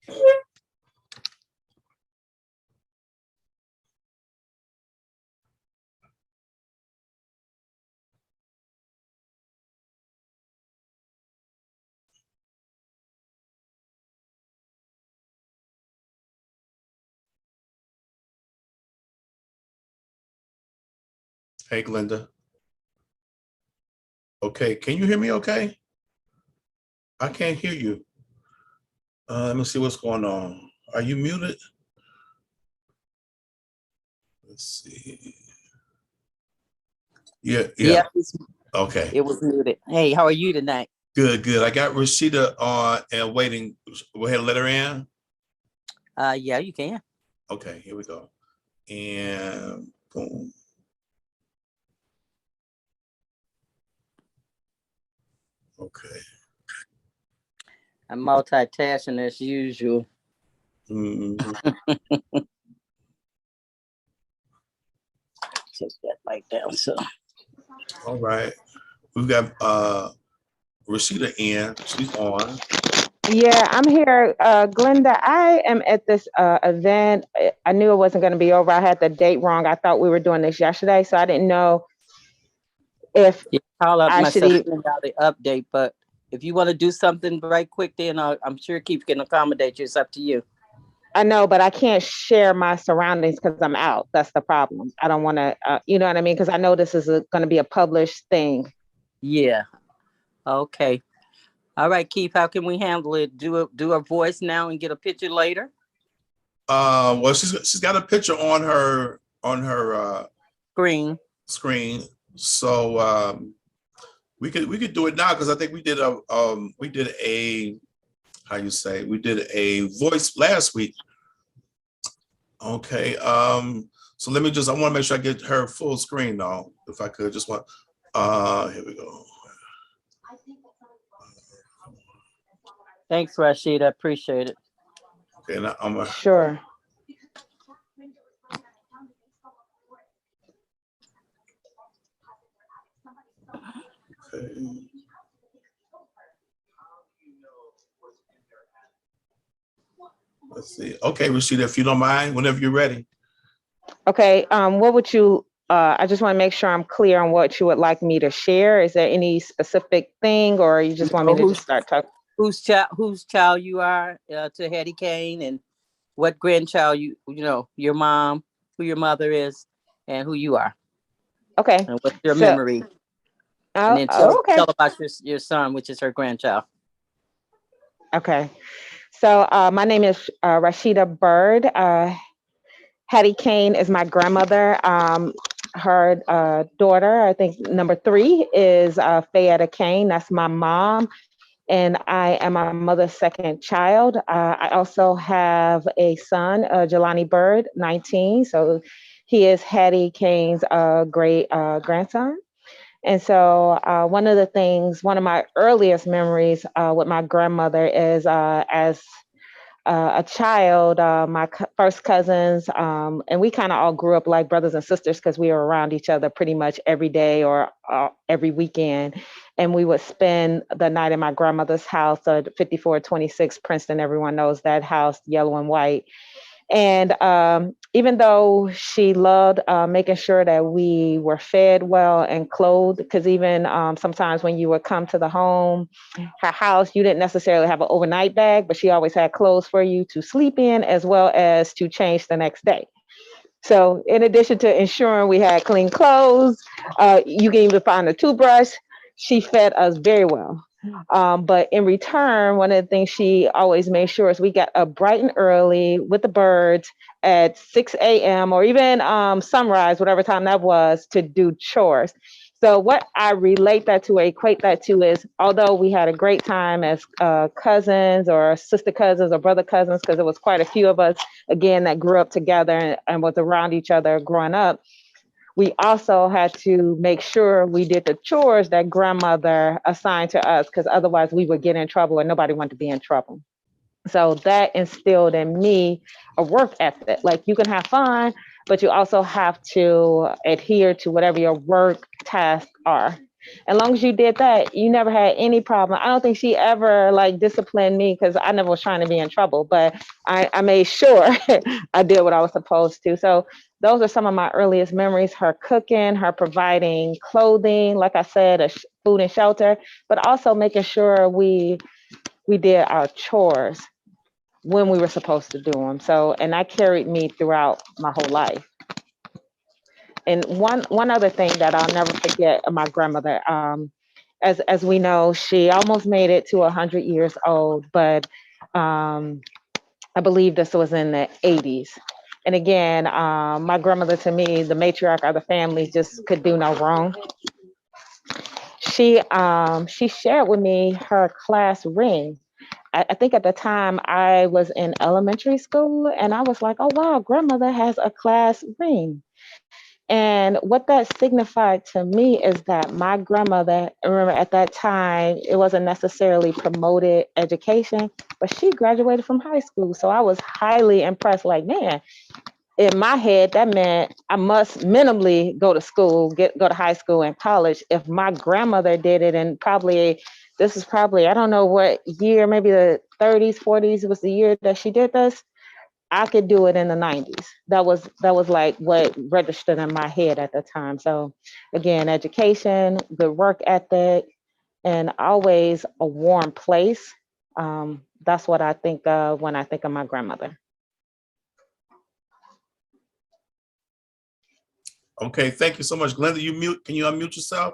Hey, Glenda. Okay, can you hear me okay? I can't hear you. Let me see what's going on. Are you muted? Let's see. Yeah, yeah. Yeah, Okay, it was muted. Hey, how are you tonight? good, good. I got Rashida on and waiting. Go ahead and let her in. Yeah, you can. Okay, here we go. And boom. Okay. I'm multitasking as usual. Mhm. Take that light down. So All right. We've got Rashida in. She's on. Yeah, I'm here. Glenda, I am at this event. I knew it wasn't going to be over. I had the date wrong. I thought we were doing this yesterday, so I didn't know if yeah, call up I should myself even. send out the update. But if you want to do something right quick, then I'm sure Keith can accommodate you. It's up to you. I know, but I can't share my surroundings because I'm out. That's the problem. I don't want to, you know what I mean? Because I know this is going to be a published thing. Yeah. Okay. All right, Keith. How can we handle it? Do a voice now and get a picture later. Well, she's got a picture on her Screen. screen, so we could do it now because I think we did a how you say we did a voice last week. Okay, so let me just I want to make sure I get her full screen though, if I could just want. Here we go. Thanks, Rashid. I appreciate it. Okay, now Sure. okay. Let's see. Okay, Rashida, if you don't mind, whenever you're ready. Okay. What would you? I just want to make sure I'm clear on what you would like me to share. Is there any specific thing, or you just want me Oh, to just start talking? whose child you are to Hetty Kane, and what grandchild your mom, who your mother is, and who you are, Okay. and what's your So, memory, and oh, then tell oh, okay. tell about your son, which is her grandchild. Okay. So, my name is Rashida Bird. Hattie Kane is my grandmother. Her daughter, I think number three, is Fayetta Kane. That's my mom. And I am my mother's second child. I also have a son, Jelani Bird, 19. So he is Hattie Kane's great grandson. And so, one of my earliest memories with my grandmother is as a child, my first cousins, and we kind of all grew up like brothers and sisters because we were around each other pretty much every day or every weekend. And we would spend the night in my grandmother's house at 5426 Princeton. Everyone knows that house, yellow and white. And even though she loved making sure that we were fed well and clothed, because even sometimes when you would come to the home, her house, you didn't necessarily have an overnight bag, but she always had clothes for you to sleep in as well as to change the next day. So, in addition to ensuring we had clean clothes, you can even find a toothbrush. She fed us very well. But in return, one of the things she always made sure is we got up bright and early with the birds at 6 a.m. or even sunrise, whatever time that was, to do chores. So what I relate that to, equate that to is, although we had a great time as cousins or sister cousins or brother cousins, because there was quite a few of us, again, that grew up together and was around each other growing up, we also had to make sure we did the chores that grandmother assigned to us, because otherwise we would get in trouble and nobody wanted to be in trouble. So that instilled in me a work ethic. Like, you can have fun, but you also have to adhere to whatever your work tasks are. As long as you did that, you never had any problem. I don't think she ever like disciplined me because I never was trying to be in trouble, but I made sure I did what I was supposed to. So those are some of my earliest memories, her cooking, her providing clothing, like I said, food and shelter, but also making sure we did our chores when we were supposed to do them. So, and that carried me throughout my whole life. And one other thing that I'll never forget of my grandmother, as we know, she almost made it to 100 years old, but I believe this was in the 80s. And again, my grandmother, to me, the matriarch of the family, just could do no wrong. She shared with me her class ring. I think at the time I was in elementary school, and I was like, oh wow, grandmother has a class ring. And what that signified to me is that my grandmother, remember at that time, it wasn't necessarily promoted education, but she graduated from high school. So I was highly impressed, like, man, in my head, that meant I must minimally go to school, go to high school and college. If my grandmother did it, and probably this is probably, I don't know what year, maybe the 30s, 40s was the year that she did this. I could do it in the 90s. That was like what registered in my head at the time. So again, education, good work ethic, and always a warm place. That's what I think of when I think of my grandmother. Okay, thank you so much. Glenda, can you unmute yourself?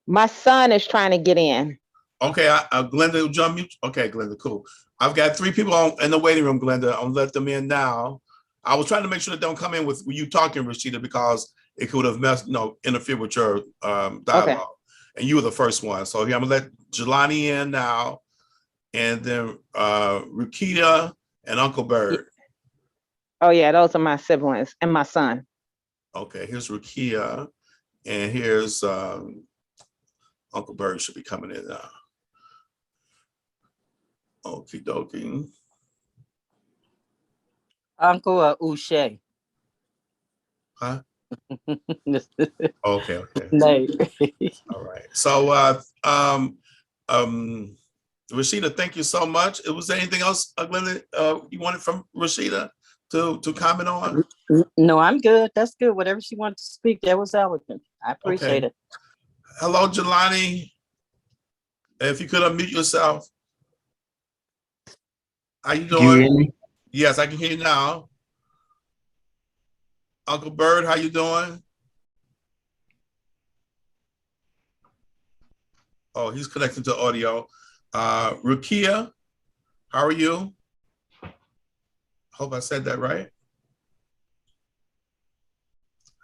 My son is trying to get in. Okay, Glenda, would you unmute? Okay, Glenda, cool. I've got 3 people in the waiting room, Glenda. I'll let them in now. I was trying to make sure that they don't come in with you talking, Rashida, because it could have interfered with your dialogue. Okay. And you were the first one. So here, I'm gonna let Jelani in now, and then Rukita and Uncle Bird. Oh yeah, those are my siblings and my son. Okay, here's Rukia, and here's Uncle Bird should be coming in now. Okie dokie. Uncle or Uche? Huh? Okay. No. All right. So Rashida, thank you so much. Was there anything else, Glenda, you wanted from Rashida to comment on? No, I'm good. That's good. Whatever she wanted to speak, that was eloquent. I appreciate it. Hello, Jelani. If you could unmute yourself. How you doing? Can you hear me? Yes, I can hear you now. Uncle Bird, how you doing? Oh, he's connected to audio. Rukia, how are you? Hope I said that right.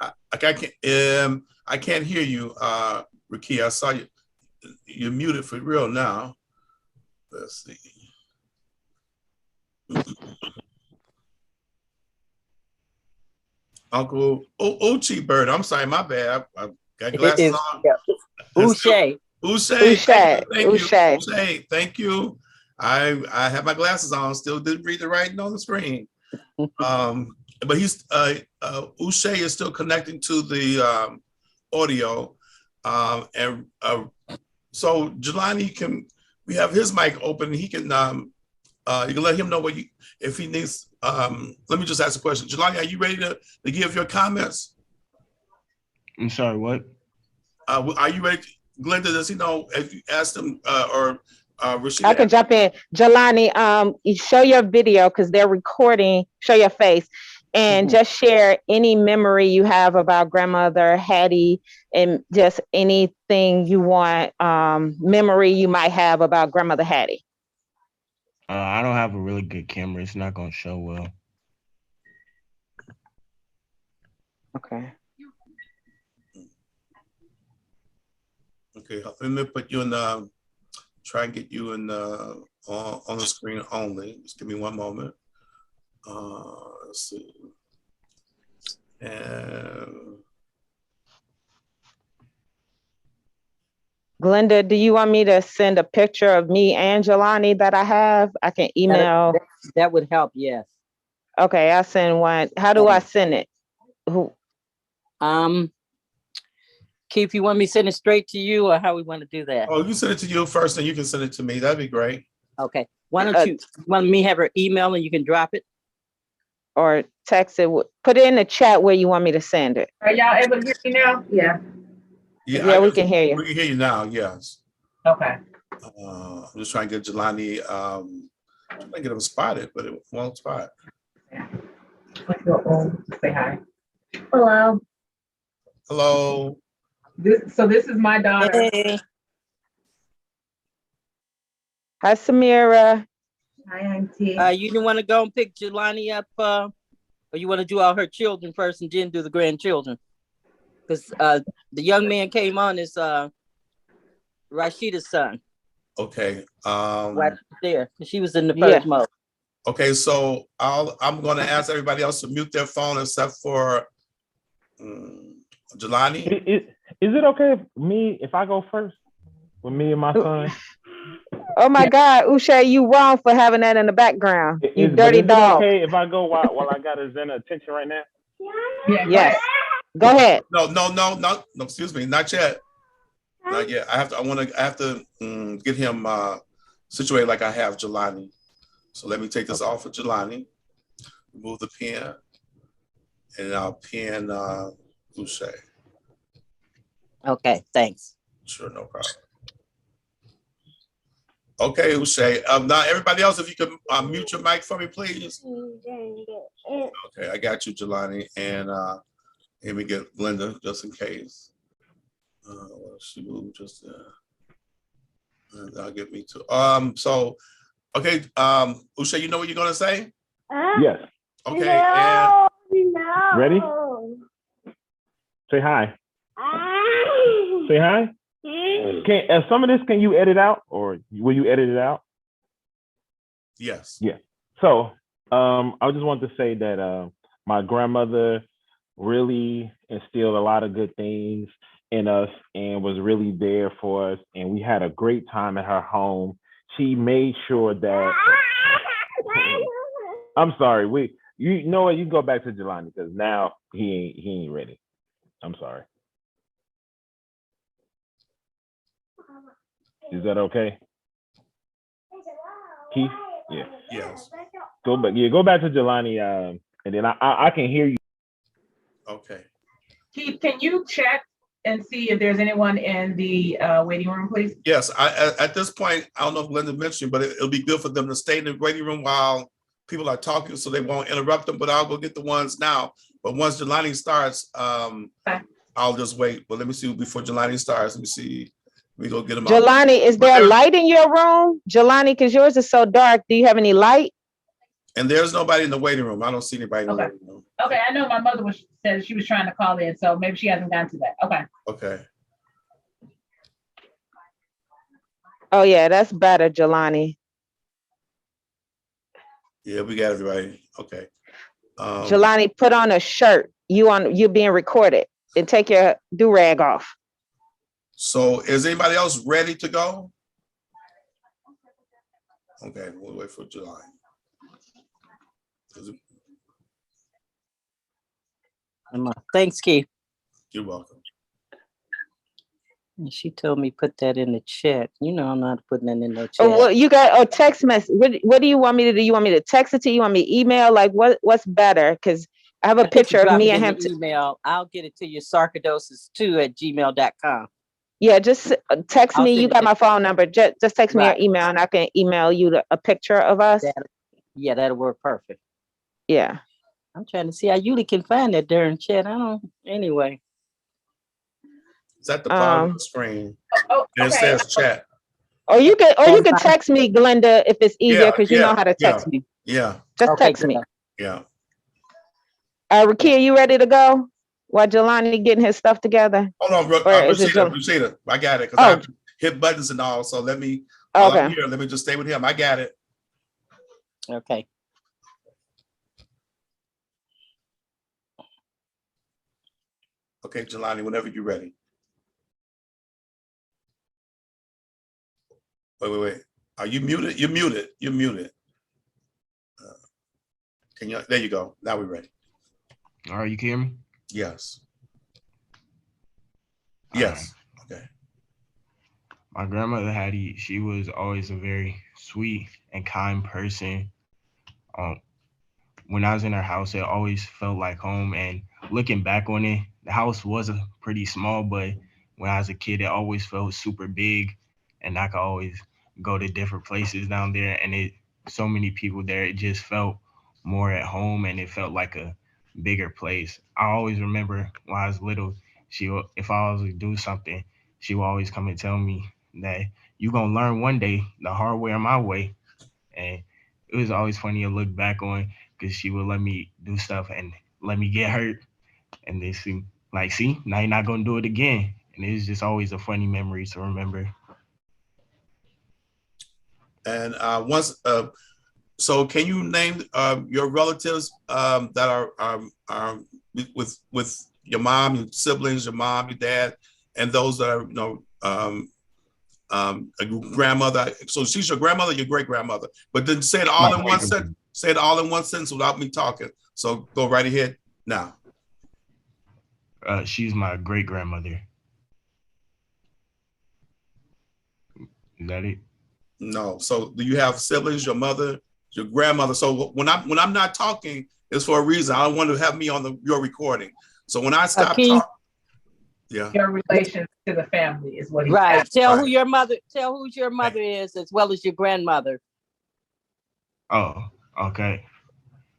I can't hear you, Rukia. I saw you. You're muted for real now. Let's see. Uncle Uchi Bird. I'm sorry, my bad. I got glasses on. Uche. Uche. Thank you. I have my glasses on. Still didn't read the writing on the screen. But he's Uche is still connecting to the audio, and so Jelani we have his mic open. He can you can let him know if he needs. Let me just ask a question. Jelani, are you ready to give your comments? I'm sorry, what? Are you ready? Glenda, does he know if you asked him or Rashida? I can jump in. Jelani, you show your video because they're recording, show your face, and just share any memory you have about grandmother Hattie and just anything you want, memory you might have about grandmother Hattie. I don't have a really good camera. It's not going to show well. Okay. Okay, let me put you in try and get you in on the screen only. Just give me one moment. Let's see. And Glenda, do you want me to send a picture of me and Jelani that I have? I can email. That would help, yes. Okay, I'll send one. How do I send it? Who? Keith, you want me to send it straight to you or how we want to do that? Oh, you send it to you first, and you can send it to me. That'd be great. Okay. Why don't you want me to have her email and you can drop it? Or text it. Put it in the chat where you want me to send it. Are y'all able to hear me now? Yeah. Yeah, we can hear you. We can hear you now. Yes. Okay. I'm just trying to get Jelani. Trying to get him spotted, but it won't spot. Say hi. Hello. Hello. This is my daughter. Hey. Hi, Samira. Hi, Auntie. You didn't want to go and pick Jelani up, or you want to do all her children first and then do the grandchildren? Because the young man came on as Rashida's son. Okay. Right there. She was in the first mode. Okay, so I'm going to ask everybody else to mute their phone except for Jelani. Is it okay if I go first with me and my son? Oh my God, Ushay, you wrong for having that in the background. You dirty dog. Is it okay if I go while I got his attention right now? Yeah. Yes. Go ahead. No. Excuse me, not yet. Not yet. I have to get him situated like I have Jelani. So let me take this off of Jelani. Remove the pen, and I'll pin Ushay. Okay, thanks. Sure, no problem. Okay, Ushay. Now, everybody else, if you could mute your mic for me, please. Okay, I got you, Jelani, and let me get Linda just in case. She moved just and that'll get me to. So, okay, Ushay, you know what you're gonna say? Yes. Okay, and ready? Say hi. Say hi. Can some of this can you edit out, or will you edit it out? yes. Yeah. So I just want to say that my grandmother really instilled a lot of good things in us and was really there for us, and we had a great time at her home. She made sure that I'm sorry, you know what, you go back to Jelani because now he ain't ready. I'm sorry. Is that okay? Keith? Yeah. Yes. Go back to Jelani, and then I can hear you. Okay. Keith, can you check and see if there's anyone in the waiting room, please? Yes. At this point, I don't know if Linda mentioned, but it'll be good for them to stay in the waiting room while people are talking, so they won't interrupt them. But I'll go get the ones now. But once Jelani starts, Okay. I'll just wait. But let me see before Jelani starts. Let me see. We go get him out. Jelani, is there a light in your room? Jelani, because yours is so dark. Do you have any light? And there's nobody in the waiting room. I don't see anybody in the waiting room. Okay, I know my mother said she was trying to call in, so maybe she hasn't gotten to that. Okay. Okay. Oh yeah, that's better, Jelani. Yeah, we got everybody. Okay. Jelani, put on a shirt. You're being recorded, and take your do-rag off. So is anybody else ready to go? Okay, we'll wait for July. Thanks, Keith. You're welcome. And she told me put that in the chat. You know I'm not putting that in no chat. Oh, well, you got a text message. What do you want me to do? You want me to text it to you? You want me to email? Like what's better? Because I have a picture of me and him. Email. I'll get it to you, sarcoidosis2@gmail.com. Yeah, just text me. You got my phone number. Just text me your email and I can email you a picture of us. That'll work perfect. Yeah. I'm trying to see. I usually can find that during chat. I don't. Anyway. It's at the bottom of the screen. And it says chat. Or you can text me, Glenda, if it's easier, because you know how to text me. Yeah. Just text me. Yeah. Rakia, you ready to go? While Jelani getting his stuff together? Hold on, Rashida. I got it. Because I hit buttons and all. So let me, while I'm here, let me just stay with him. I got it. Okay. Okay, Jelani, whenever you're ready. Wait. Are you muted? You're muted. You're muted. Can you? There you go. Now we're ready. All right, you can hear me? Yes. Yes. Okay. My grandmother Hattie, she was always a very sweet and kind person. Um, when I was in her house, it always felt like home. And looking back on it, the house was a pretty small, but when I was a kid, it always felt super big, and I could always go to different places down there, and it so many people there. It just felt more at home, and it felt like a bigger place. I always remember when I was little, if I was to do something, she would always come and tell me that you gonna learn one day the hard way or my way, and it was always funny to look back on because she would let me do stuff and let me get hurt, and they see like, see, now you're not gonna do it again, and it's just always a funny memory to remember. And so can you name your relatives that are with your mom, your siblings, your mom, your dad, and those that are a grandmother? So she's your grandmother, your great grandmother. But then say it all in one sentence. Say it all in one sentence without me talking. So go right ahead now. She's my great grandmother. Is that it? No. So do you have siblings? Your mother, your grandmother. So when I'm not talking, it's for a reason. I don't want to have me on your recording. So when I stop talking, yeah. Your relation to the family is what he's Right. asking. Tell who your mother. Tell who your mother is, as well as your grandmother. Oh, okay.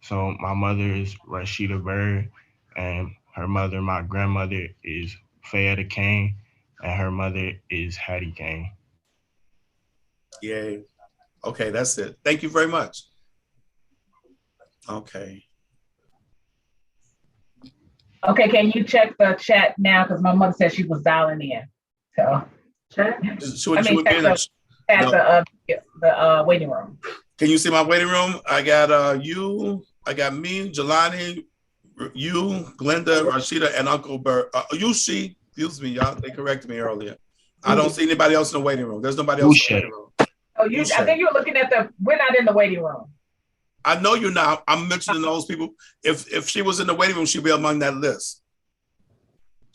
So my mother is Rashida Bird, and her mother, my grandmother, is Fayetta Kane, and her mother is Hattie Kane. Yay. Okay, that's it. Thank you very much. Okay. Okay, can you check the chat now? Because my mother said she was dialing in. So check. The waiting room. Can you see my waiting room? I got you. I got me, Jelani, you, Glenda, Rashida, and Uncle Bert. She. Excuse me, y'all. They corrected me earlier. I don't see anybody else in the waiting room. There's nobody else in the waiting room. Oh, I think you're looking at we're not in the waiting room. I know you're not. I'm mentioning those people. If she was in the waiting room, she'd be among that list.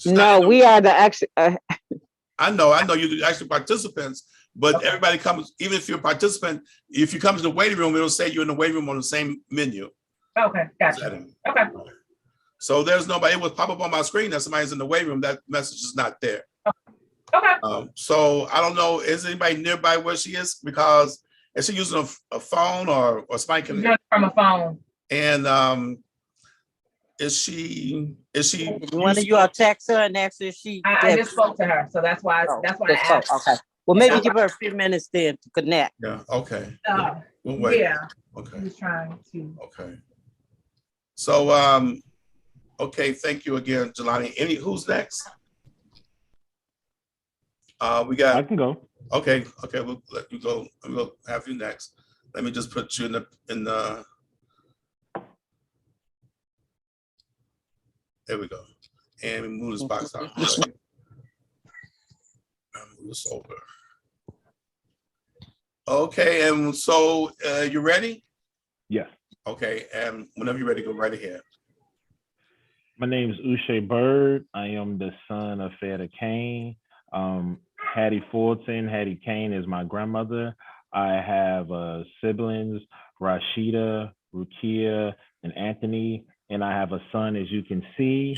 No, we are the actual. I know you're the actual participants, but okay. Everybody comes, even if you're a participant, if you come to the waiting room, it'll say you're in the waiting room on the same menu. Okay, gotcha. Okay. So there's nobody. It would pop up on my screen that somebody's in the waiting room. That message is not there. Okay. So I don't know. Is anybody nearby where she is? Because is she using a phone or somebody can from a phone? And is she? One of you all text her and ask her if she. I just spoke to her, so that's why. That's why I asked. Okay. Well, maybe give her a few minutes then to connect. Yeah. Okay. We'll wait. Yeah. Okay. He's trying to. Okay. So okay. Thank you again, Jelani. Who's next? We got. I can go. Okay. We'll let you go. We'll have you next. Let me just put you in the. There we go. And we move this box out. Move this over. Okay, and so you ready? Yes. Okay, and whenever you're ready, go right ahead. My name is Ushay Bird. I am the son of Fayetta Kane. Hattie Fulton. Hattie Kane is my grandmother. I have siblings, Rashida, Rukia, and Anthony. And I have a son, as you can see,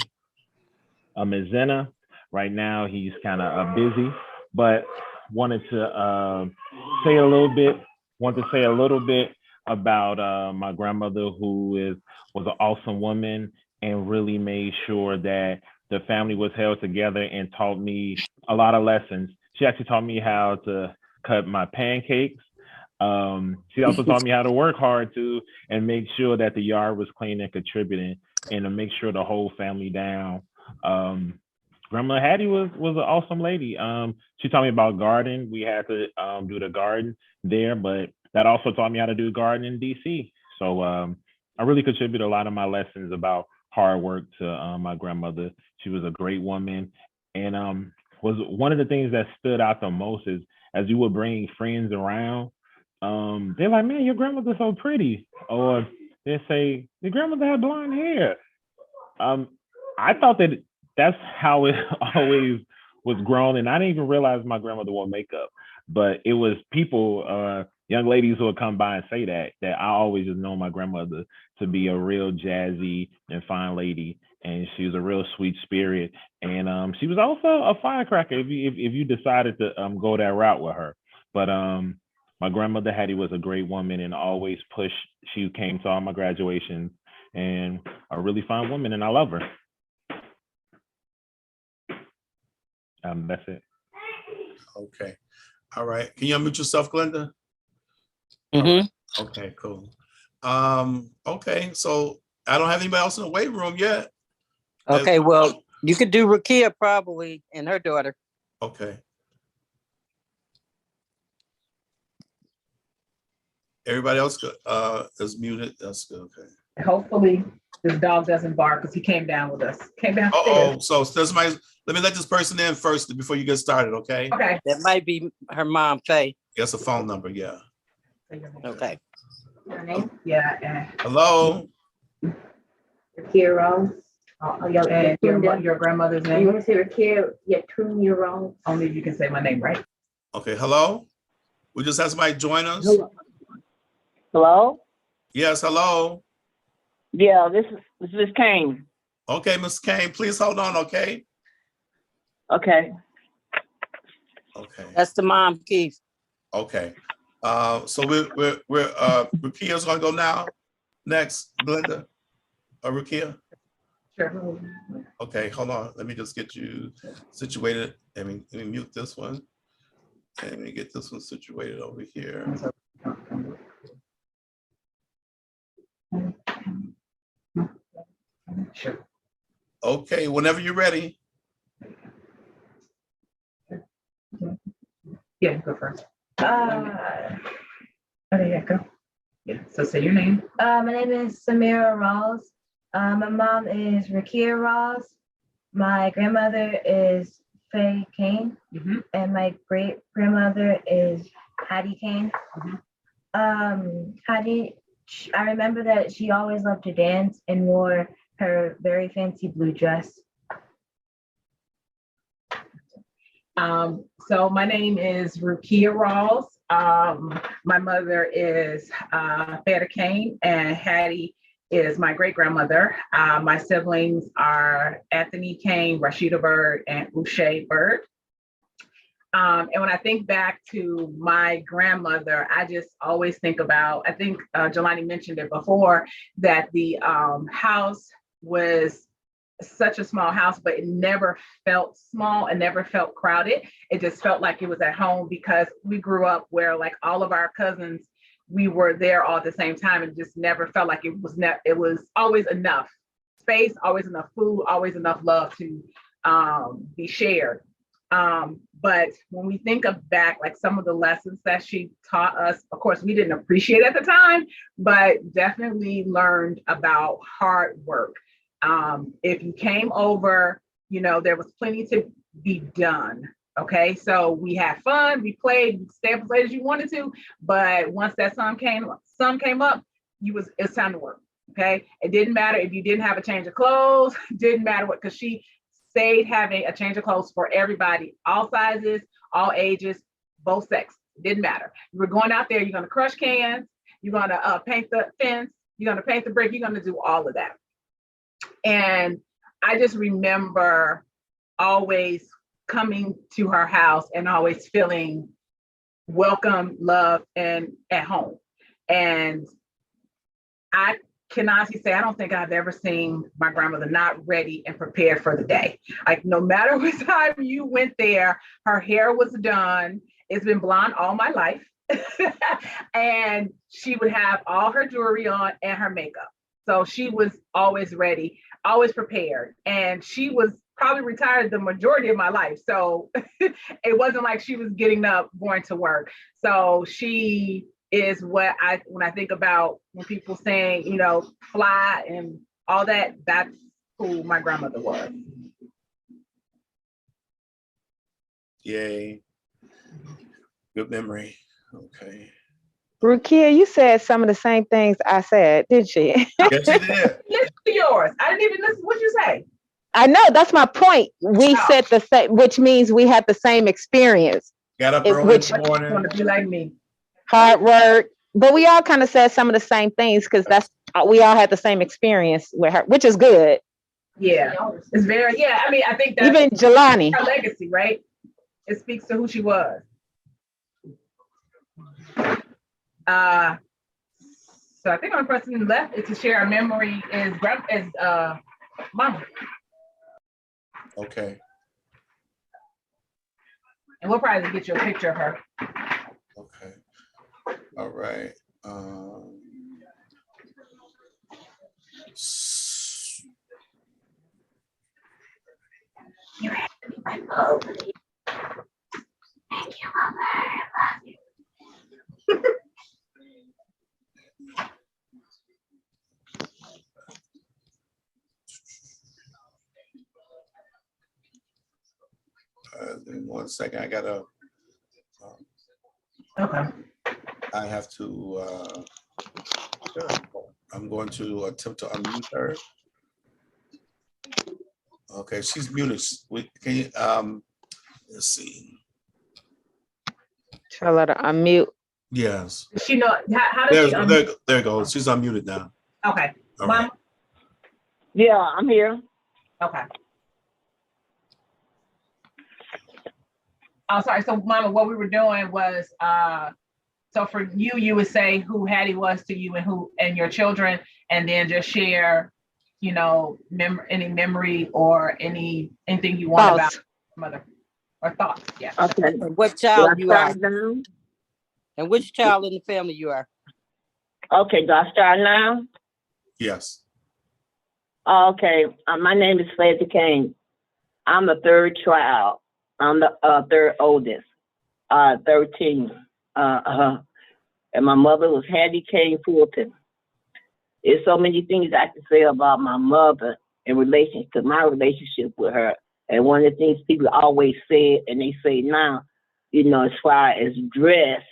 Mizena. Right now, he's kind of busy, but wanted to say a little bit about my grandmother, who was an awesome woman and really made sure that the family was held together and taught me a lot of lessons. She actually taught me how to cut my pancakes. She also taught me how to work hard too and make sure that the yard was clean and contributing and to make sure the whole family down. Grandma Hattie was an awesome lady. She taught me about gardening. We had to do the garden there, but that also taught me how to do garden in DC. So I really contribute a lot of my lessons about hard work to my grandmother. She was a great woman, and was one of the things that stood out the most is as you would bring friends around, they're like, man, your grandmother's so pretty. Or they say, your grandmother had blonde hair. I thought that's how it always was grown, and I didn't even realize my grandmother wore makeup. But it was people, young ladies who would come by and say that I always just known my grandmother to be a real jazzy and fine lady, and she was a real sweet spirit, and she was also a firecracker if you decided to go that route with her. But my grandmother Hattie was a great woman and always pushed. She came to all my graduations, and a really fine woman, and I love her. That's it. Okay. All right. Can you unmute yourself, Glenda? Mm-hmm. Okay, cool. Okay, so I don't have anybody else in the waiting room yet. Okay, well, you could do Rakia probably and her daughter. Okay. Everybody else is muted. That's good. Okay. Hopefully this dog doesn't bark because he came down with us. Came downstairs. Oh, so there's somebody. Let me let this person in first before you get started. Okay. Okay. That might be her mom, Faye. That's a phone number. Yeah. Okay. Your name? Yeah. Hello. Rakira. And your grandmother's You name. want to say Rakira Yatuniro? Only you can say my name, right? Okay. Hello. We just had somebody join us. Hello? Yes. Hello. Yeah, this is Kane. Okay, Ms. Kane, please hold on. Okay. Okay. Okay. That's the mom, Keith. Okay. So we're Rukia's gonna go now. Next, Glenda or Rukia. Sure. Okay, hold on. Let me just get you situated. Let me mute this one. And let me get this one situated over here. Sure. Okay, whenever you're ready. Yeah, go first. Okay, yeah, go. Yeah, so say your name. My name is Samira Rawls. My mom is Rakia Rawls. My grandmother is Faye Kane, Mhm. and my great grandmother is Hattie Kane. Hattie, I remember that she always loved to dance and wore her very fancy blue dress. So my name is Rukia Rawls. My mother is Feta Kane, and Hattie is my great grandmother. My siblings are Anthony Kane, Rashida Bird, and Uche Bird. And when I think back to my grandmother, I just always think about, I think Jelani mentioned it before, that the house was such a small house, but it never felt small and never felt crowded. It just felt like it was at home because we grew up where like all of our cousins, we were there all at the same time, and just never felt like it was always enough space, always enough food, always enough love to be shared. But when we think of back, like some of the lessons that she taught us, of course, we didn't appreciate at the time, but definitely learned about hard work. If you came over, there was plenty to be done. Okay, so we had fun, we played, stay up as late as you wanted to, but once that sun came up, it's time to work. Okay, it didn't matter if you didn't have a change of clothes, didn't matter what, because she stayed having a change of clothes for everybody, all sizes, all ages, both sexes, didn't matter. You were going out there, you're gonna crush cans, you're gonna paint the fence, you're gonna paint the brick, you're gonna do all of that. And I just remember always coming to her house and always feeling welcome, loved, and at home. And I can honestly say, I don't think I've ever seen my grandmother not ready and prepared for the day. Like no matter what time you went there, her hair was done. It's been blonde all my life. And she would have all her jewelry on and her makeup. So she was always ready, always prepared. And she was probably retired the majority of my life. So it wasn't like she was getting up, going to work. So she is when I think about when people saying, fly and all that, that's who my grandmother was. Yay. Good memory. Okay. Rukia, you said some of the same things I said, didn't she? Yes, you did. Listen to yours. I didn't even listen. What'd you say? I know, that's my point. We said the same, which means we had the same experience. Got up It- early which- in the Want morning. to be like me? Hard work, but we all kind of said some of the same things because we all had the same experience with her, which is good. Yeah, it's very, yeah, I mean, I think that's Even Jelani. her legacy, right? It speaks to who she was. So I think our person left is to share a memory is mama. Okay. And we'll probably get you a picture of her. Okay. All right. In 1 second, I gotta. Okay. I have to. I'm going to attempt to unmute her. Okay, she's muted. Can you? Let's see. Try to let her unmute. Yes. She know how does she There goes. She's unmuted now. Okay. All Mom. right. Yeah, I'm here. Okay. Oh, sorry. So, Mama, what we were doing was, so for you, you would say who Hattie was to you and your children, and then just share, you know, any memory or anything you want about mother or thoughts. Yeah. Okay. And what Do I child you are, start now? and which child in the family you are. Okay, do I start now? Yes. Okay, my name is Fatty Kane. I'm the third child. I'm the third oldest, 13. And my mother was Hattie Kane Fulton. There's so many things I can say about my mother in relation to my relationship with her. And one of the things people always said, and they say now, you know, as far as dress,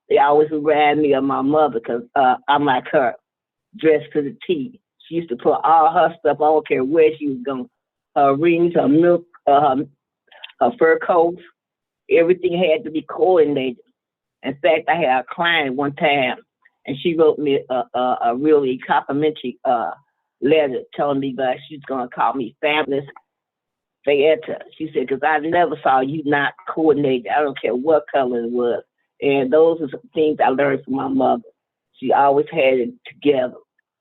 they always remind me of my mother because I'm like her, dressed to the T. She used to put all her stuff, I don't care where she was going, her rings, her milk, her fur coats, everything had to be coordinated. In fact, I had a client one time, and she wrote me a really complimentary letter telling me that she's going to call me Fabulous Fayetta. She said, because I never saw you not coordinated. I don't care what color it was. And those are some things I learned from my mother. She always had it together.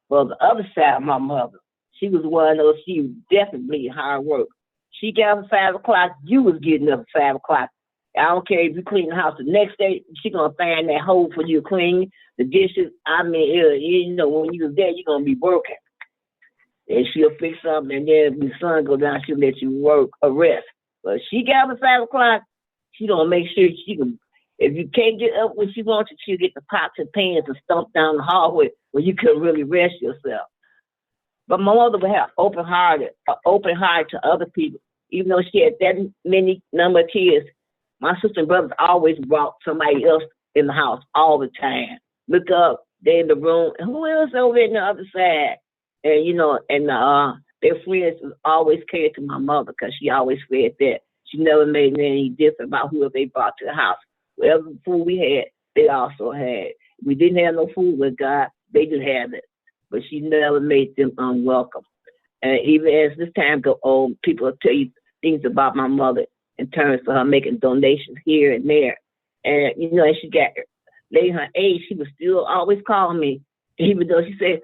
Well, the other side of my mother, she was one of those, she was definitely hard work. She got up at 5 o'clock, you was getting up at 5 o'clock. I don't care if you clean the house the next day, she gonna find that hole for you to clean, the dishes. I mean, you know, when you was there, you're gonna be working. And she'll fix something, and then when the sun go down, she'll let you work or rest. But she got up at 5 o'clock, she gonna make sure she can, if you can't get up when she wants you, she'll get the pots and pans and stomp down the hallway where you can really rest yourself. But my mother would have open heart to other people, even though she had that many number of kids. My sister and brothers always brought somebody else in the house all the time. Look up, they're in the room, and who else over in the other side? And you know, and their friends always cared to my mother because she always said that she never made any difference about whoever they brought to the house. Whatever food we had, they also had. We didn't have no food with God, they didn't have it. But she never made them unwelcome. And even as this time go on, people will tell you things about my mother in terms of her making donations here and there. And, you know, as she got late in her age, she was still always calling me, even though she said,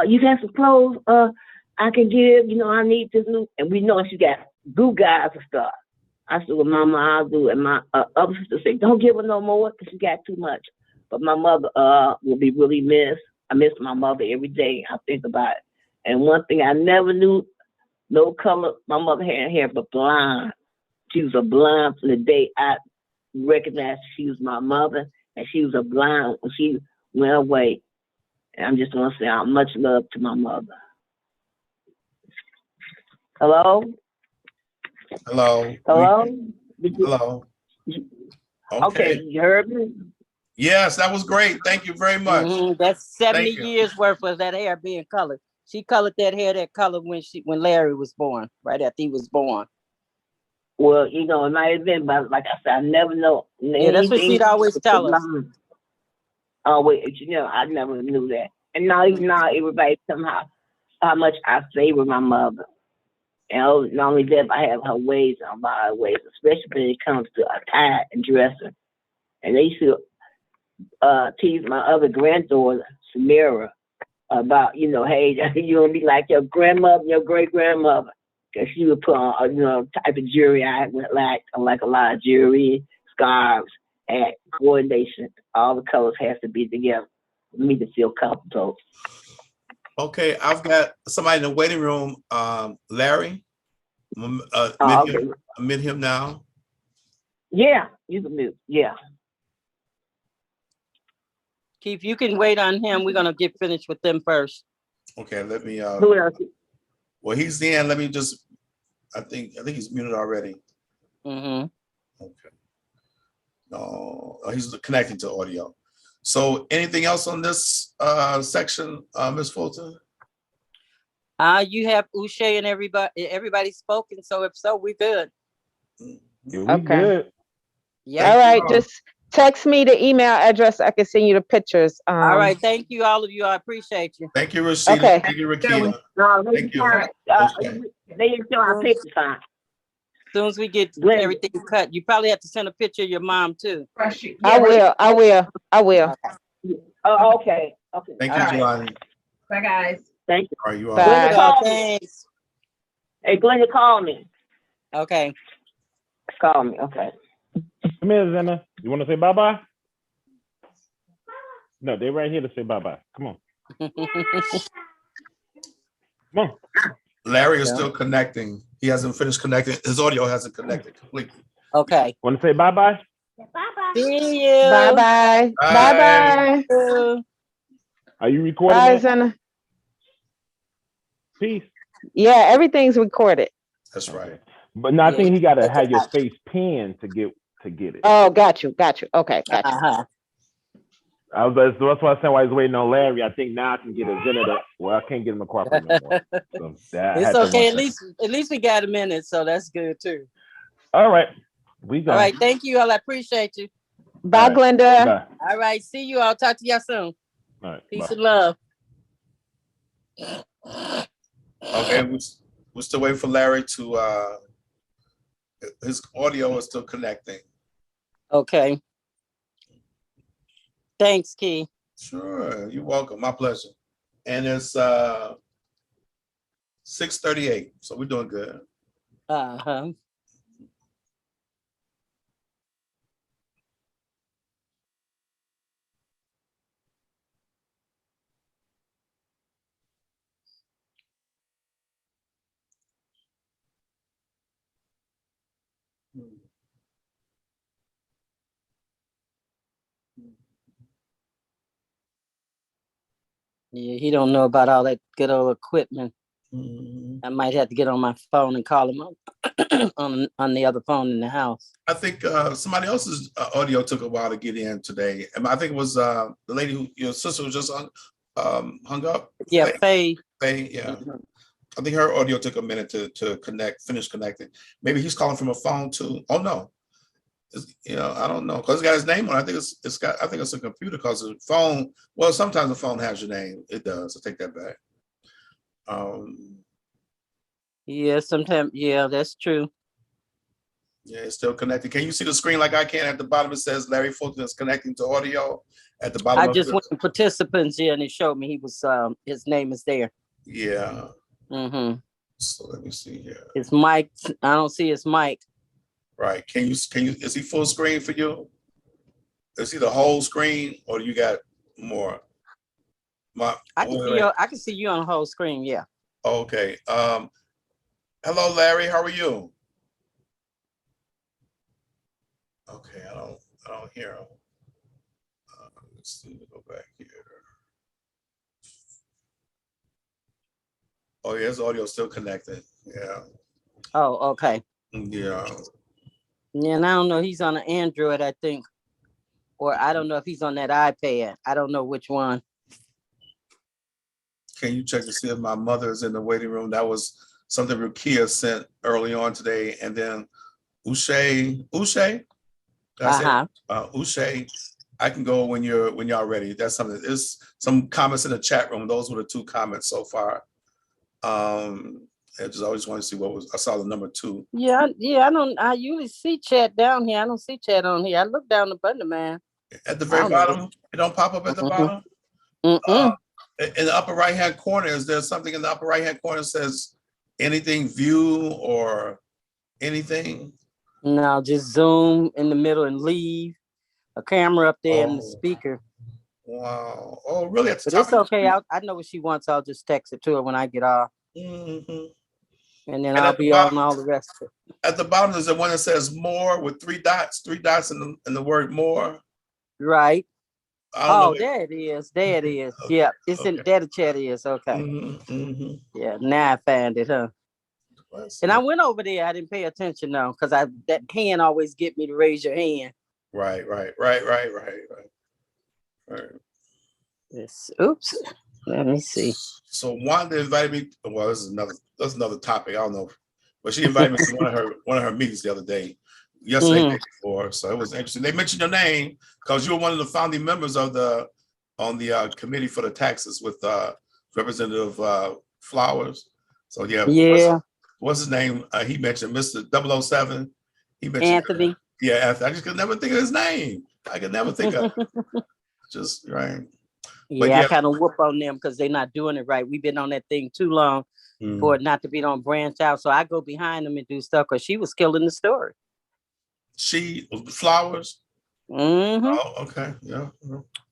you got some clothes I can give, you know, I need this new. And we know she got goo guys and stuff. I said, well, Mama, I'll do it. And my other sister said, don't give her no more because she got too much. But my mother will be really missed. I miss my mother every day. I think about it. And one thing I never knew, no color my mother had hair, but blonde. She was a blonde from the day I recognized she was my mother, and she was a blonde when she went away. And I'm just going to say much love to my mother. Hello? Hello. Hello? Hello. Okay, you heard me? Yes, that was great. Thank you very much. That's 70 Thank you. years worth of that hair being colored. She colored that hair that color when Larry was born, right after he was born. Well, you know, it might have been, but like I said, I never know. Yeah, that's what she'd always tell us. Oh wait, you know, I never knew that. And now everybody somehow how much I favor my mother. And not only that, I have her ways and my ways, especially when it comes to attire and dressing. And they used to tease my other granddaughter, Samira, about, you know, hey, you want to be like your grandmother, your great grandmother. Because she would put on, you know, type of jewelry I would like a lot of jewelry, scarves, and coordination. All the colors has to be together for me to feel comfortable. Okay, I've got somebody in the waiting room, Larry. Okay. Admit him now. Yeah, you can move. Yeah. Keith, you can wait on him. We're gonna get finished with them first. Okay, let me. Who else? Well, he's in. Let me just. I think he's muted already. Mm-hmm. Okay. No, he's connecting to audio. So, anything else on this section, Ms. Fulton? You have Uche and everybody spoken. So if so, we're good. Yeah, we Okay. good. Yeah. All right, just text me the email address. I can send you the pictures. All right. Thank you, all of you. I appreciate you. Thank you, Rashida. Okay. Thank you, Rakita. No, Thank you. they didn't show our picture sign. As soon as we get When? everything cut, you probably have to send a picture of your mom too. I will. Oh, okay. Okay. Thank All you, right. Jelani. Bye, guys. Thank you. All right, you are. Bye. Glenda, call me. Thanks. Hey, Glenda, call me. Okay. Call me. Okay. Come here, Zena. You want to say bye-bye? No, they're right here to say bye-bye. Come on. Come on. Larry is still connecting. He hasn't finished connecting. His audio hasn't connected completely. Okay. Want to say bye-bye? See you. Bye-bye. Bye. Bye-bye. Are you recording Bye, it? Zena. Peace. Yeah, everything's recorded. That's right. But no, I think he got to have your face pinned to get it. Oh, got you. Okay, got you. Uh-huh. That's why I said why he's waiting on Larry. I think now I can get a Zena to, well, I can't get him to cooperate no more. So It's okay. At least we got a minute, so that's good too. All right. We go. All right. Thank you all. I appreciate you. Bye, right. Glenda. Bye. All right. See you. I'll talk to y'all soon. All right. Peace Bye. and love. Okay, we're still waiting for Larry to his audio is still connecting. Okay. Thanks, Key. Sure, you're welcome. My pleasure. And it's 6:38, so we're doing good. Uh-huh. Yeah, he don't know about all that good old equipment. Mhm. I might have to get on my phone and call him up on the other phone in the house. I think somebody else's audio took a while to get in today. And I think it was the lady who your sister was just hung up. Yeah, Faye. Faye, yeah. I think her audio took a minute to finish connecting. Maybe he's calling from a phone too. Oh no, I don't know because it's got his name on. I think it's a computer because the phone. Well, sometimes the phone has your name. It does. I take that back. Yeah, sometimes. Yeah, that's true. Yeah, it's still connected. Can you see the screen like I can? At the bottom, it says Larry Fulton is connecting to audio. At the bottom, I just went to participants here and it showed me he was. His name is there. Yeah. Mm-hmm. So let me see here. His mic. I don't see his mic. Right. Can you? Is he full screen for you? Is he the whole screen, or do you got more? I can see you on the whole screen. Yeah. Okay. Hello, Larry. How are you? Okay. I don't hear him. Let's see. Go back here. Oh, yeah, his audio still connected. Yeah. Oh, okay. Yeah. Yeah, and I don't know. He's on an Android, I think, or I don't know if he's on that iPad. I don't know which one. Can you check to see if my mother is in the waiting room? That was something Rukia sent early on today. And then Ushay, did I say Uh-huh. Ushay, I can go when y'all ready. That's something. There's some comments in the chat room. Those were the 2 comments so far. I just always want to see what was. I saw the number 2. Yeah, I usually see chat down here. I don't see chat on here. I look down the button, man. At the I very don't know. bottom, it don't pop up at the Mhm. bottom. Mm-mm. In the upper right hand corner, is there something in the upper right hand corner that says anything view or anything? No, just zoom in the middle and leave. A camera up there and the Oh. speaker. Wow. Oh, really? At the But top it's of okay. I know what she wants. I'll just text it to her when I get off, Mhm. and then And I'll at the be on bottom- all the rest of it. At the bottom is the one that says more with 3 dots in the word more. Right. I don't know. Oh, there it is. There it is. Okay, Yeah, it's in okay. there. The chat is okay. Mhm. Yeah, now I found it, huh? Let's And I see. went over there. I didn't pay attention though, because that hand always get me to raise your hand. Right. Oops. Let me see. So Wanda invited me. Well, that's another topic. I don't know, but she invited me to one of her meetings the other day, yesterday, Mhm. day before. So it was interesting. They mentioned your name because you were one of the founding members of the committee for the taxes with Representative Flowers. So yeah, Yeah, what's his name? He mentioned Mr. 007. He mentioned Anthony. Yeah, Anthony. I just could never think of his name. I could never think of just right. But Yeah, I yeah. kind of whoop on them because they're not doing it right. We've been on that thing too long for it not to be on branch out. So I go behind them and do stuff because she was killing the story. She Flowers. Mm-hmm. Oh, okay. Yeah.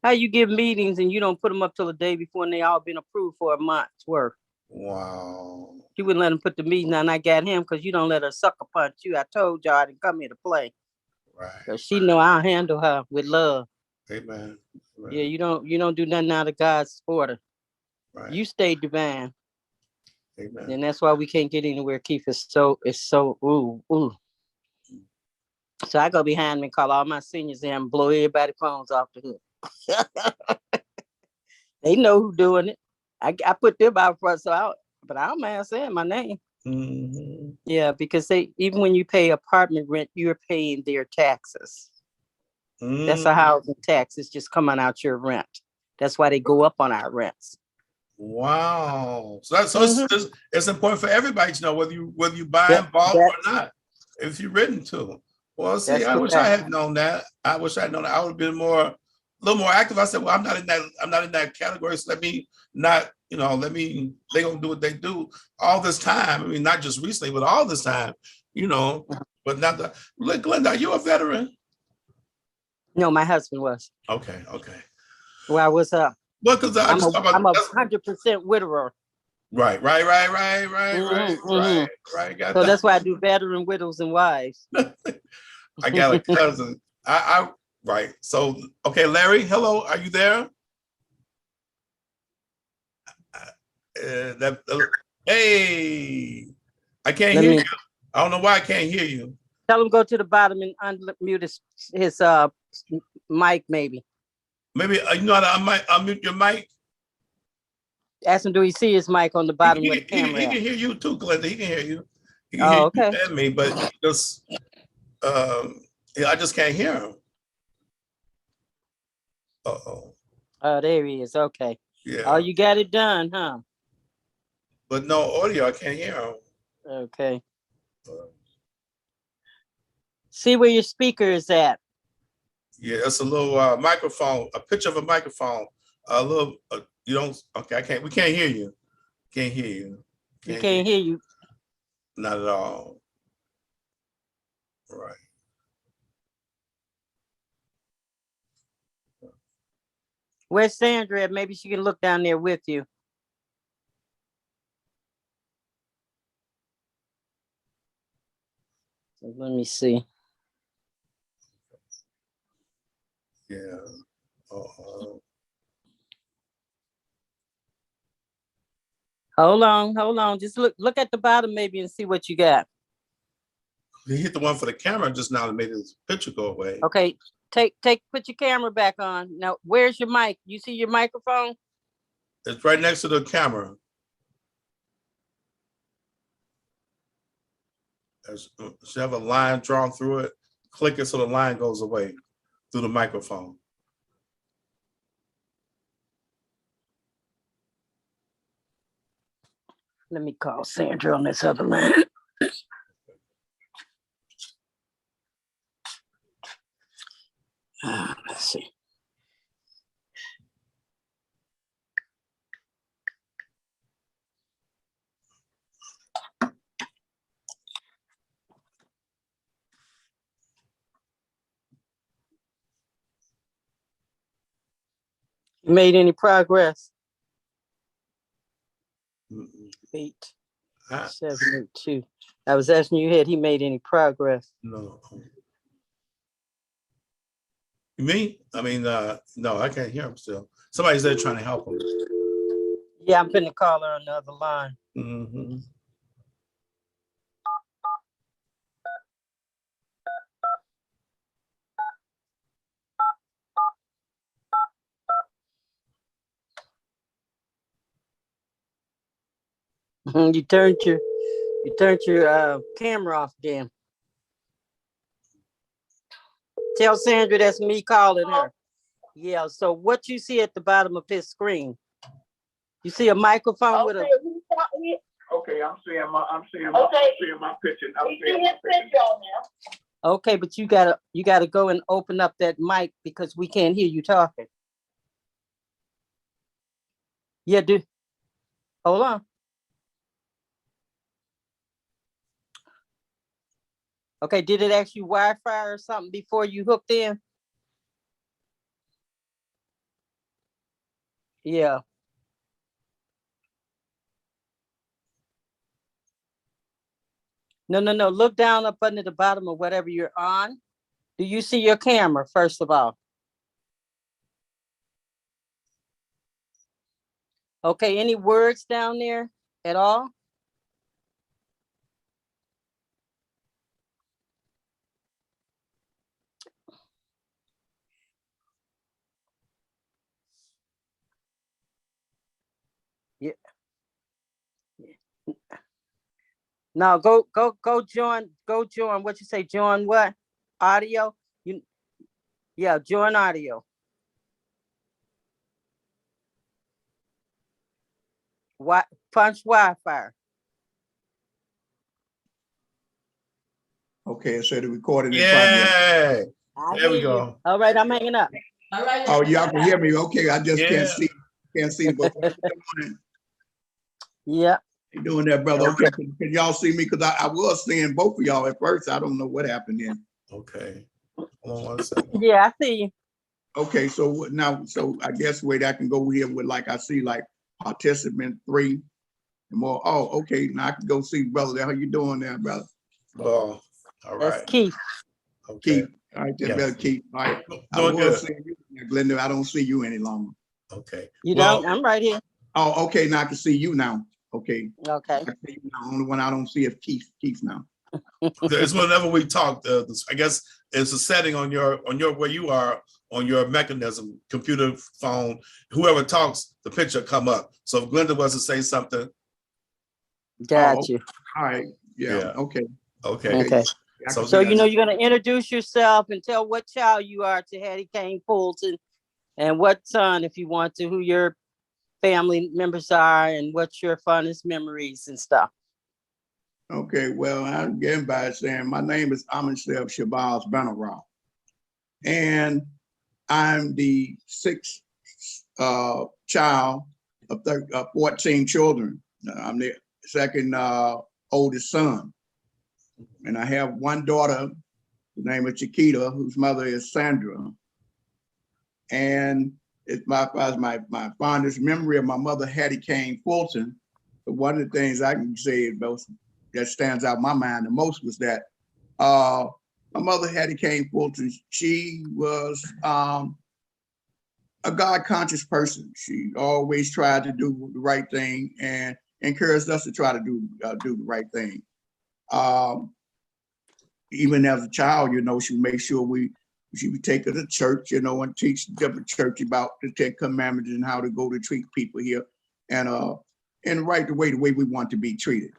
How you give meetings and you don't put them up till the day before and they all been approved for a month's worth? Wow. You wouldn't let him put the meeting on. I got him because you don't let her sucker punch you. I told y'all I didn't come here to play. Right. Because she know I'll handle her with love. Amen. Yeah, you don't do nothing out of God's order. Right. You stay divine. Amen. And that's why we can't get anywhere. Keith is so ooh. So I go behind me and call all my seniors in and blow everybody's phones off the hook. They know who doing it. I put them out front, but I don't mind saying my name. Mm-hmm. Yeah, because even when you pay apartment rent, you're paying their taxes. Mm-hmm. That's a housing tax. It's just coming out your rent. That's why they go up on our rents. Wow. So it's important for everybody to know whether you buy in bulk or not, if you're written to. Well, see, I wish I had known that. I wish I had known that. I would have been a little more active. I said, well, I'm not in that category. So they gonna do what they do all this time. I mean, not just recently, but all this time, but not that. Look, Glenda, are you a veteran? No, my husband was. Okay. Well, what's up? Well, because I'm a 100% widower. Right. So that's why I do veteran widows and wives. I got a cousin. Right. So, okay, Larry, hello. Are you there? Hey, I can't hear you. I don't know why I can't hear you. Tell him go to the bottom and unmute his mic, maybe. Maybe you know how to unmute your mic. Ask him, do he see his mic on the bottom He of the camera? He can hear you too, Glenda. He can hear you. He can hear okay. You and me, but he just I just can't hear him. Uh-oh. Oh, there he is. Okay. Yeah. Oh, you got it done, huh? But no audio. I can't hear him. Okay. See where your speaker is at. Yeah, it's a little microphone, a picture of a microphone. A little, you don't, okay, we can't hear you. Can't hear you. We can't hear you. Not at all. Right. Where's Sandra at? Maybe she can look down there with you. So let me see. Yeah. Hold on. Just look at the bottom maybe and see what you got. He hit the one for the camera just now and made his picture go away. Okay, put your camera back on. Now, where's your mic? You see your microphone? It's right next to the camera. Should have a line drawn through it. Click it so the line goes away through the microphone. Let me call Sandra on this other line. Let's see. Made any progress? Mm-mm. 872. I was asking you, had he made any progress? No. Me? I mean, no, I can't hear him still. Somebody's there trying to help him. Yeah, I'm finna call her on the other line. Mhm. You turned your camera off, Dan. Tell Sandra that's me calling her. Yeah, so what you see at the bottom of his screen? You see a microphone with a Okay, I'm seeing my picture. okay, but you gotta go and open up that mic because we can't hear you talking. Yeah, dude. Hold on. Okay, did it ask you Wi-Fi or something before you hooked in? Yeah. No. Look down up under the bottom of whatever you're on. Do you see your camera, first of all? Okay, any words down there at all? Yeah. No, go join what you say, join what? Audio? Yeah, join audio. What punch Wi-Fi? Okay, so the recording in Yeah, progress. I there we hear you. go. All right, I'm hanging up. Oh, y'all can hear me? Okay, I just can't Yeah. see, but Yeah. you doing that, brother? Okay, can y'all see me? Because I was seeing both of y'all at first. I don't know what happened then. Okay. Hold on 1 second. Yeah, I see you. Okay, so now, so I guess wait, I can go here with like I see like participant 3 and more. Oh, okay, now I can go see brother. How you doing there, brother? Oh, all That's right. Keith. Okay. Keith. All right, then Yes. brother Keith. All right. I Doing was good. seeing you, Glenda. I don't see you any longer. Okay. You Well, don't? I'm right here. Oh, okay, now I can see you now. Okay. Okay. I can see you now. Only one I don't see is Keith now. it's whenever we talk, I guess it's a setting on your where you are on your mechanism, computer, phone, whoever talks, the picture come up. So if Glenda was to say something, Got you. All right. Yeah. Yeah. Okay. okay. Okay. I So can So see you know that. you're gonna introduce yourself and tell what child you are to Hattie Kane Fulton, and what son, if you want to, who your family members are, and what's your fondest memories and stuff. Okay. Well, I'm getting by saying my name is Amisev Shabazz Benarab, and I'm the 6th child of 14 children. I'm the second oldest son, and I have one daughter. The name is Chiquita, whose mother is Sandra. And it's my fondest memory of my mother, Hattie Kane Fulton. But one of the things I can say that stands out in my mind the most was that my mother, Hattie Kane Fulton, she was a God-conscious person. She always tried to do the right thing and encouraged us to try to do the right thing. Even as a child, she would make sure she would take her to church, and teach different church about the 10 Commandments and how to go to treat people here. and the way we want to be treated.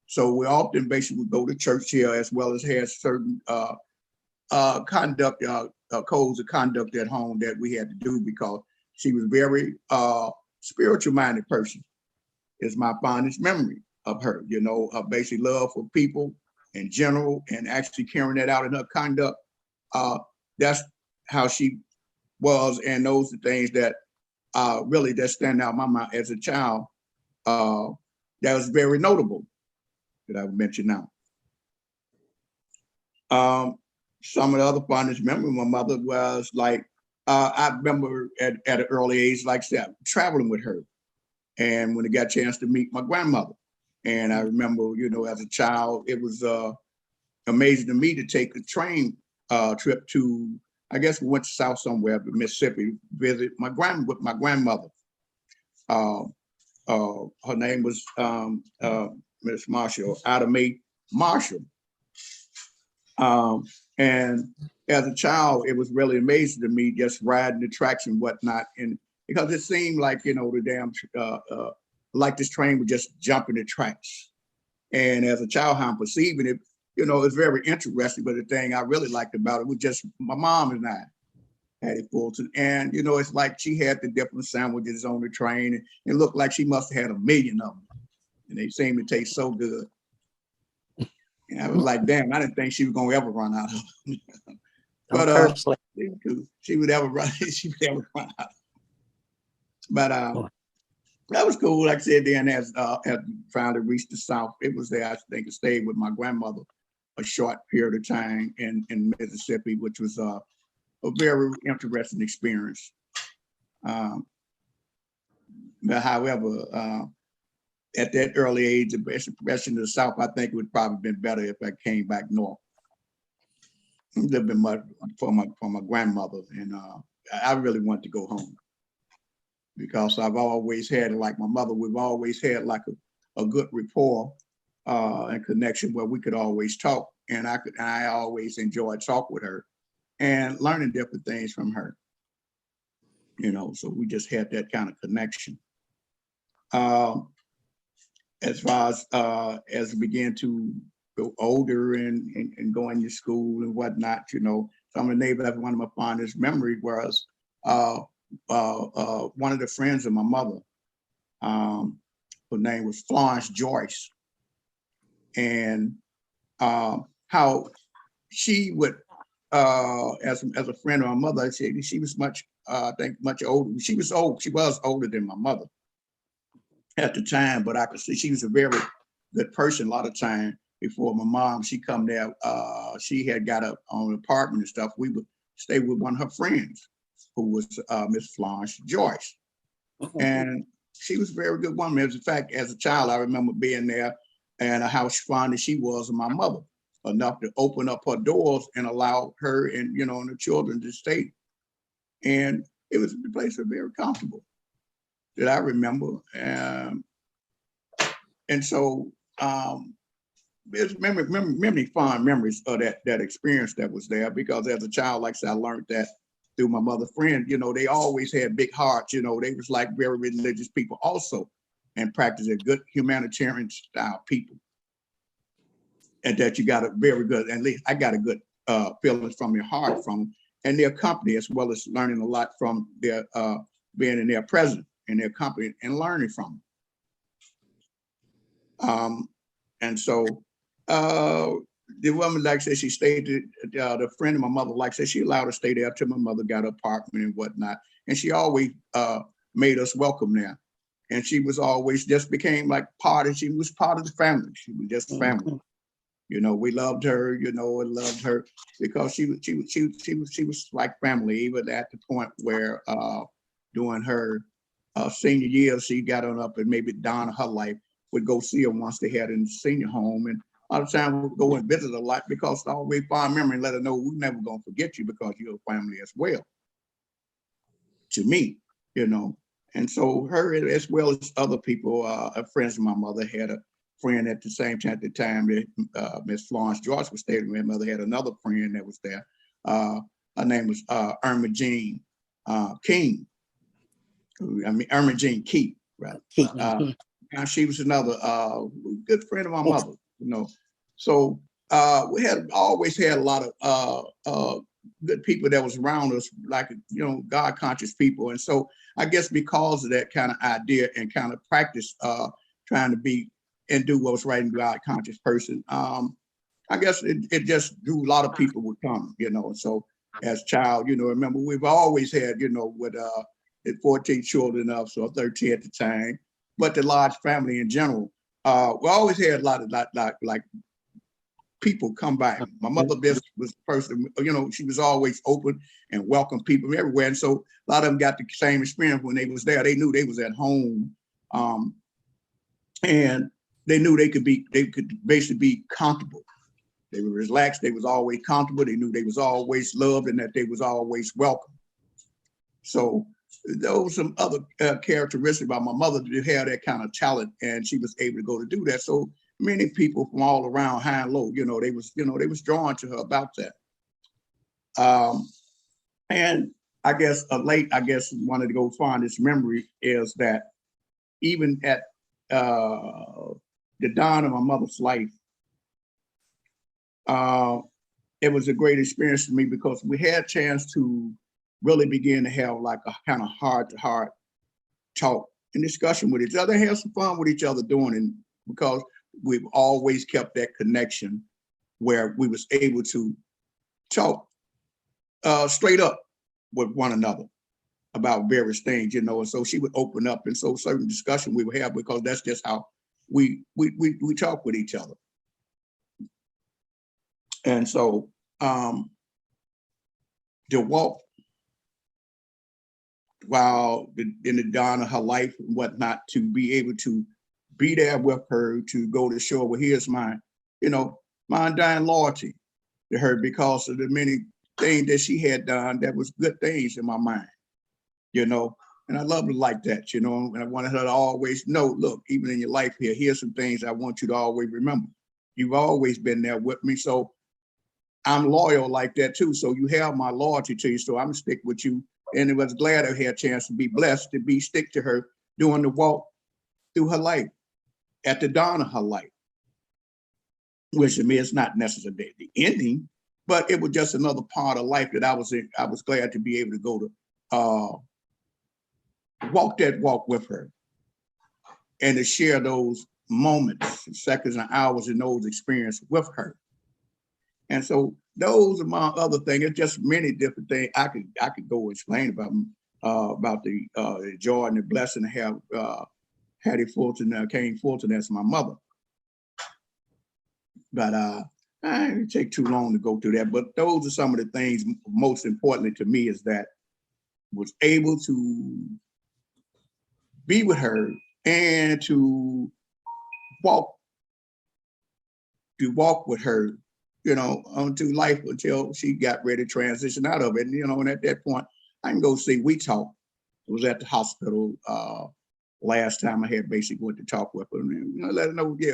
So we often basically would go to church here as well as had certain conduct, codes of conduct at home that we had to do because she was very spiritual minded person. Is my fondest memory of her, you know, her basic love for people in general and actually carrying that out in her conduct. That's how she was, and those are things that really that stand out in my mind as a child. That was very notable that I would mention now. Some of the other fondest memory of my mother was like, I remember at an early age, like I said, traveling with her. And when I got a chance to meet my grandmother. And I remember, you know, as a child, it was amazing to me to take a train trip to, I guess we went to South somewhere, but Mississippi, visit my grandmother. Her name was Miss Marshall, Ada Mae Marshall. And as a child, it was really amazing to me just riding the tracks and whatnot. And because it seemed like, you know, the damn, like this train would just jump in the tracks. And as a child, how I'm perceiving it, you know, it's very interesting. But the thing I really liked about it was just my mom and I had it full to, and, you know, it's like she had the different sandwiches on the train and it looked like she must have had 1 million of them. And they seemed to taste so good. And I was like, damn, I didn't think she was gonna ever run out of them. But she would ever run, she would ever run out. But that was cool. Like I said, then as finally reached the South, it was there. I think I stayed with my grandmother a short period of time in Mississippi, which was a very interesting experience. But however, at that early age, the progression to the South, I think it would probably been better if I came back north. It would have been much for my grandmother, and I really wanted to go home because I've always had, like my mother, we've always had like a good rapport and connection where we could always talk, and I always enjoyed talk with her and learning different things from her. You know, so we just had that kind of connection. As far as we began to go older and going to school and whatnot, you know, some of the neighbors, one of my fondest memories was one of the friends of my mother. Her name was Florence Joyce, and how she would, as a friend of my mother, she was much, I think, much older. She was older than my mother at the time, but I could see she was a very good person a lot of time. Before my mom, she come there, she had got up on an apartment and stuff. We would stay with one of her friends who was Miss Florence Joyce. And she was a very good woman. As a fact, as a child, I remember being there and how fond she was of my mother, enough to open up her doors and allow her and, you know, and the children to stay. And it was the place was very comfortable that I remember. And so there's many fond memories of that experience that was there, because as a child, like I said, I learned that through my mother's friend. You know, they always had big hearts. You know, they was like very religious people also, and practiced a good humanitarian style people. And that you got a very good, at least I got a good feelings from your heart from, and their company, as well as learning a lot from their being in their presence in their company and learning from them. And so the woman, like I said, she stayed, the friend of my mother, like I said, she allowed her to stay there till my mother got an apartment and whatnot. And she always made us welcome there. And she was always just became like she was part of the family. She was just family. You know, we loved her, you know, and loved her because she was like family, even at the point where during her senior years, she got on up and maybe down in her life, would go see her once they had in the senior home. And a lot of time we'd go and visit her a lot because I always fond memory and let her know we're never gonna forget you because you're a family as well. To me, you know. And so her, as well as other people, friends of my mother, had a friend at the same time at the time that Miss Florence Joyce was staying with. My mother had another friend that was there. Her name was Irma Jean King. Irma Jean Keith, Right. Now she was another good friend of my mother, you know. So we had always had a lot of good people that was around us, like, you know, God conscious people. And so I guess because of that kind of idea and kind of practice trying to be and do what was right in God conscious person, I guess it just drew a lot of people would come, you know. And so as child, you know, remember we've always had, you know, with 14 children of, so 13 at the time, but the large family in general, we always had a lot of like people come by. My mother was the person, you know, she was always open and welcome people everywhere. And so a lot of them got the same experience when they was there. They knew they was at home. And they knew they could basically be comfortable. They were relaxed, they was always comfortable. They knew they was always loved and that they was always welcome. So those some other characteristics about my mother to have that kind of talent, and she was able to go to do that. So many people from all around high and low, they was drawn to her about that. And I guess wanted to go find this memory is that even at the dawn of my mother's life, it was a great experience for me because we had a chance to really begin to have like a kind of heart-to-heart talk and discussion with each other, have some fun with each other doing it, because we've always kept that connection where we was able to talk straight up with one another about various things, and so she would open up, and so certain discussion we would have, because that's just how we talk with each other. And so the walk, while in the dawn of her life and whatnot, to be able to be there with her, to go to show, well, here's my undying loyalty to her because of the many things that she had done that was good things in my mind, and I love her like that, and I wanted her to always know, look, even in your life here, here's some things I want you to always remember. You've always been there with me, so I'm loyal like that too. So you have my loyalty to you, so I'm gonna stick with you. And I was glad I had a chance to be blessed to stick to her doing the walk through her life, at the dawn of her life, which to me is not necessarily the ending, but it was just another part of life that I was in. I was glad to be able to go to walk that walk with her and to share those moments, seconds and hours in those experiences with her. And so those, among other things, it's just many different things I could go explain about the joy and the blessing to have Hattie Fulton, Kane Fulton as my mother. But I didn't take too long to go through that. But those are some of the things most importantly to me, is that was able to be with her and to walk with her, onto life until she got ready to transition out of it. And at that point, I can go see We Talk. It was at the hospital last time I had basically went to talk with her, and let her know, yeah,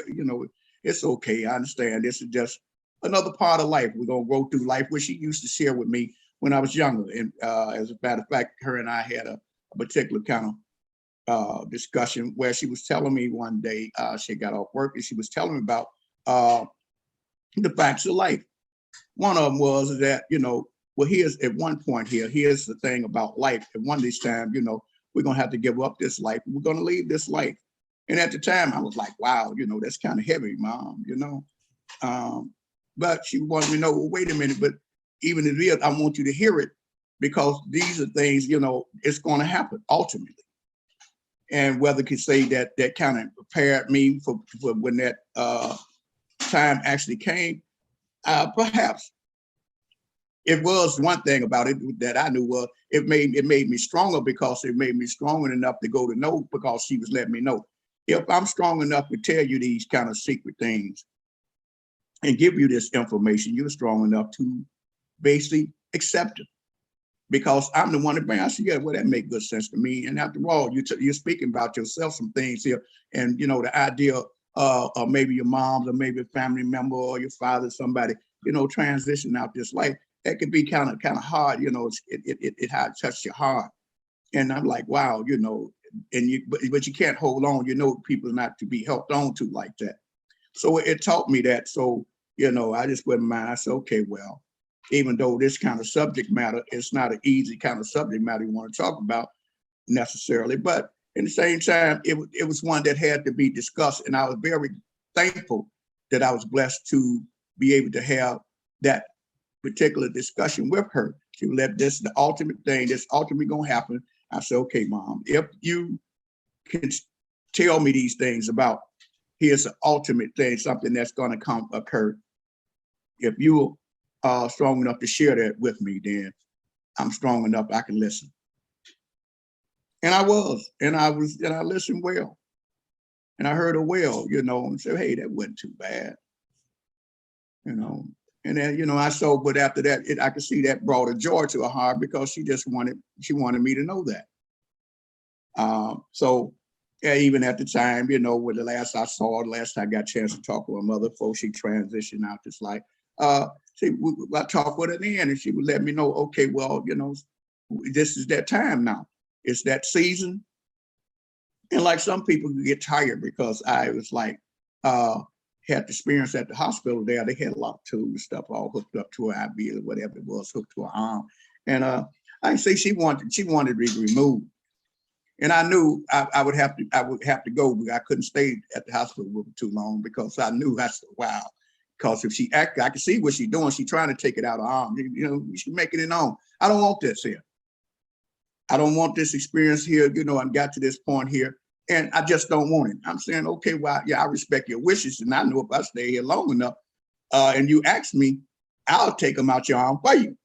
it's okay. I understand. This is just another part of life. We're gonna go through life, which she used to share with me when I was younger. And as a matter of fact, her and I had a particular kind of discussion where she was telling me one day, she got off work and she was telling me about the facts of life. One of them was that, well, here's at one point here's the thing about life. And one of these times, we're gonna have to give up this life. We're gonna leave this life. And at the time I was like, wow, that's kind of heavy, Mom, but she wanted me to know, well, wait a minute, but even if it is, I want you to hear it, because these are things, it's gonna happen ultimately. And whether could say that kind of prepared me for when that time actually came, perhaps it was one thing about it that I knew was it made me stronger, because it made me strong enough to go to know, because she was letting me know, if I'm strong enough to tell you these kind of secret things and give you this information, you're strong enough to basically accept it, because I'm the one that brings. I said, yeah, well, that makes good sense to me. And after all, you're speaking about yourself, some things here, and the idea or maybe your mom, or maybe a family member, or your father, somebody, transition out this life, that could be kind of hard, it had touched your heart. And I'm like, wow, and but you can't hold on. You know, people are not to be held on to like that. So it taught me that. So, you know, I just wouldn't mind. I said, okay, well, even though this kind of subject matter, it's not an easy kind of subject matter you want to talk about necessarily, but at the same time, it was one that had to be discussed. And I was very thankful that I was blessed to be able to have that particular discussion with her. She would let this, the ultimate thing, this ultimately gonna happen. I said, okay, Mom, if you can tell me these things about, here's the ultimate thing, something that's gonna occur. If you are strong enough to share that with me, then I'm strong enough I can listen. And I was, and I listened well. And I heard her well, you know, and said, hey, that wasn't too bad. You know, and then, you know, but after that, I could see that brought a joy to her heart because she wanted me to know that. So yeah, even at the time, you know, when the last I got a chance to talk with her mother before she transitioned out this life, I talked with her then and she would let me know, okay, well, you know, this is that time now. It's that season. And like some people get tired because I was like, had experience at the hospital there. They had a lot of tubes and stuff all hooked up to her IV or whatever it was, hooked to her arm. And I say she wanted to be removed. And I knew I would have to go, but I couldn't stay at the hospital for too long because I knew, I said, wow. Because if she acted, I could see what she's doing. She's trying to take it out of her arm. You know, she's making it on. I don't want this here. I don't want this experience here. You know, I got to this point here and I just don't want it. I'm saying, okay, well, yeah, I respect your wishes. And I know if I stay here long enough and you ask me, I'll take them out your arm for you.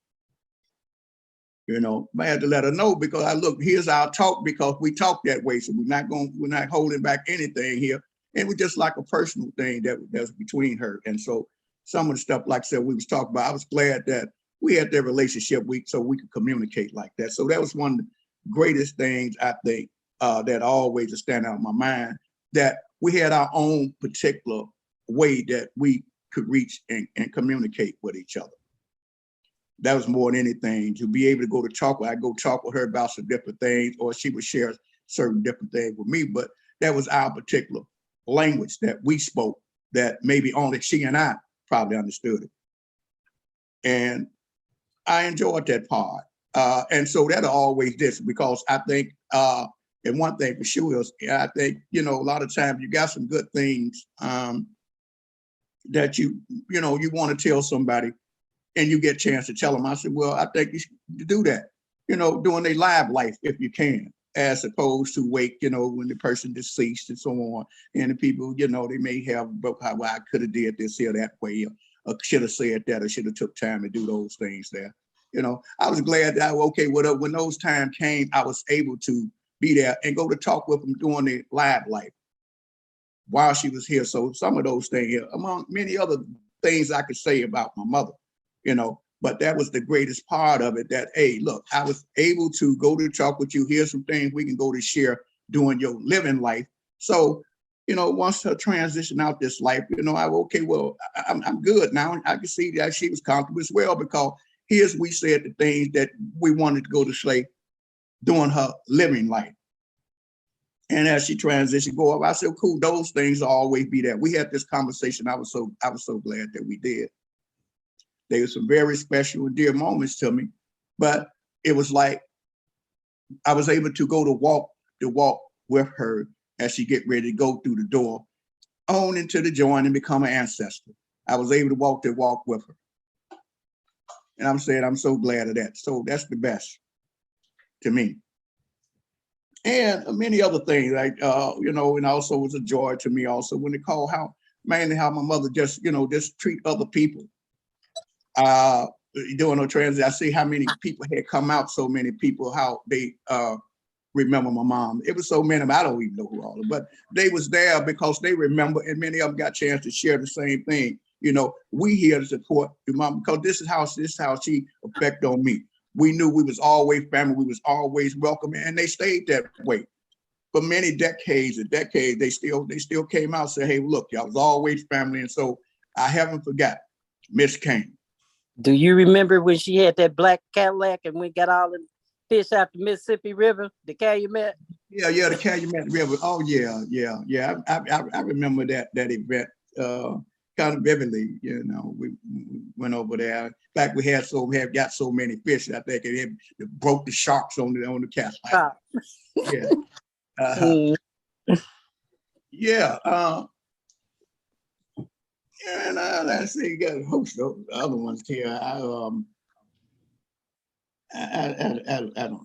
You know, I had to let her know because here's our talk because we talk that way. So we're not holding back anything here. And we're just like a personal thing that's between her. And so some of the stuff, like I said, we was talking about, I was glad that we had that relationship so we could communicate like that. So that was one of the greatest things I think that always stand out in my mind, that we had our own particular way that we could reach and communicate with each other. That was more than anything, to be able to go to talk with, I go talk with her about some different things, or she would share certain different things with me, but that was our particular language that we spoke that maybe only she and I probably understood it. And I enjoyed that part. And so that'll always this, because I think, and one thing for sure is, I think, you know, a lot of times you got some good things that you want to tell somebody and you get a chance to tell them. I said, well, I think you should do that, you know, during their live life if you can, as opposed to wait, you know, when the person deceased and so on. And the people, you know, they may have, well, I could have did this here that way, or should have said that, or should have took time to do those things there. You know, I was glad that, okay, when those times came, I was able to be there and go to talk with them during the live life while she was here. So some of those things, among many other things I could say about my mother, you know, but that was the greatest part of it, that, hey, look, I was able to go to talk with you. Here's some things we can go to share during your living life. So, you know, once her transition out this life, you know, okay, well, I'm good now. I can see that she was comfortable as well, because here's we said the things that we wanted to go to say during her living life. And as she transitioned, go up, I said, cool, those things will always be there. We had this conversation. I was so glad that we did. There were some very special and dear moments to me, but it was like I was able to go to walk with her as she get ready to go through the door on into the joint and become an ancestor. I was able to walk with her. And I'm saying, I'm so glad of that. So that's the best to me. And many other things, like, you know, and also was a joy to me also when they call mainly how my mother just treat other people. Doing no transit, I see how many people had come out, so many people, how they remember my mom. It was so many, I don't even know who all of them, but they was there because they remember, and many of them got a chance to share the same thing. You know, we here to support your mom, because this is how she affected on me. We knew we was always family, we was always welcome, and they stayed that way. For many decades and decades, they still came out and said, hey, look, y'all was always family. And so I haven't forgot Miss Kane. Do you remember when she had that black Cadillac and we got all fish out the Mississippi River, the Calumet? Yeah, the Calumet River. Oh yeah. I remember that event kind of vividly. You know, we went over there. In fact, we got so many fish. I think it broke the sharks on the cast. Yeah. Yeah. And let's see, you got a host of other ones here. I don't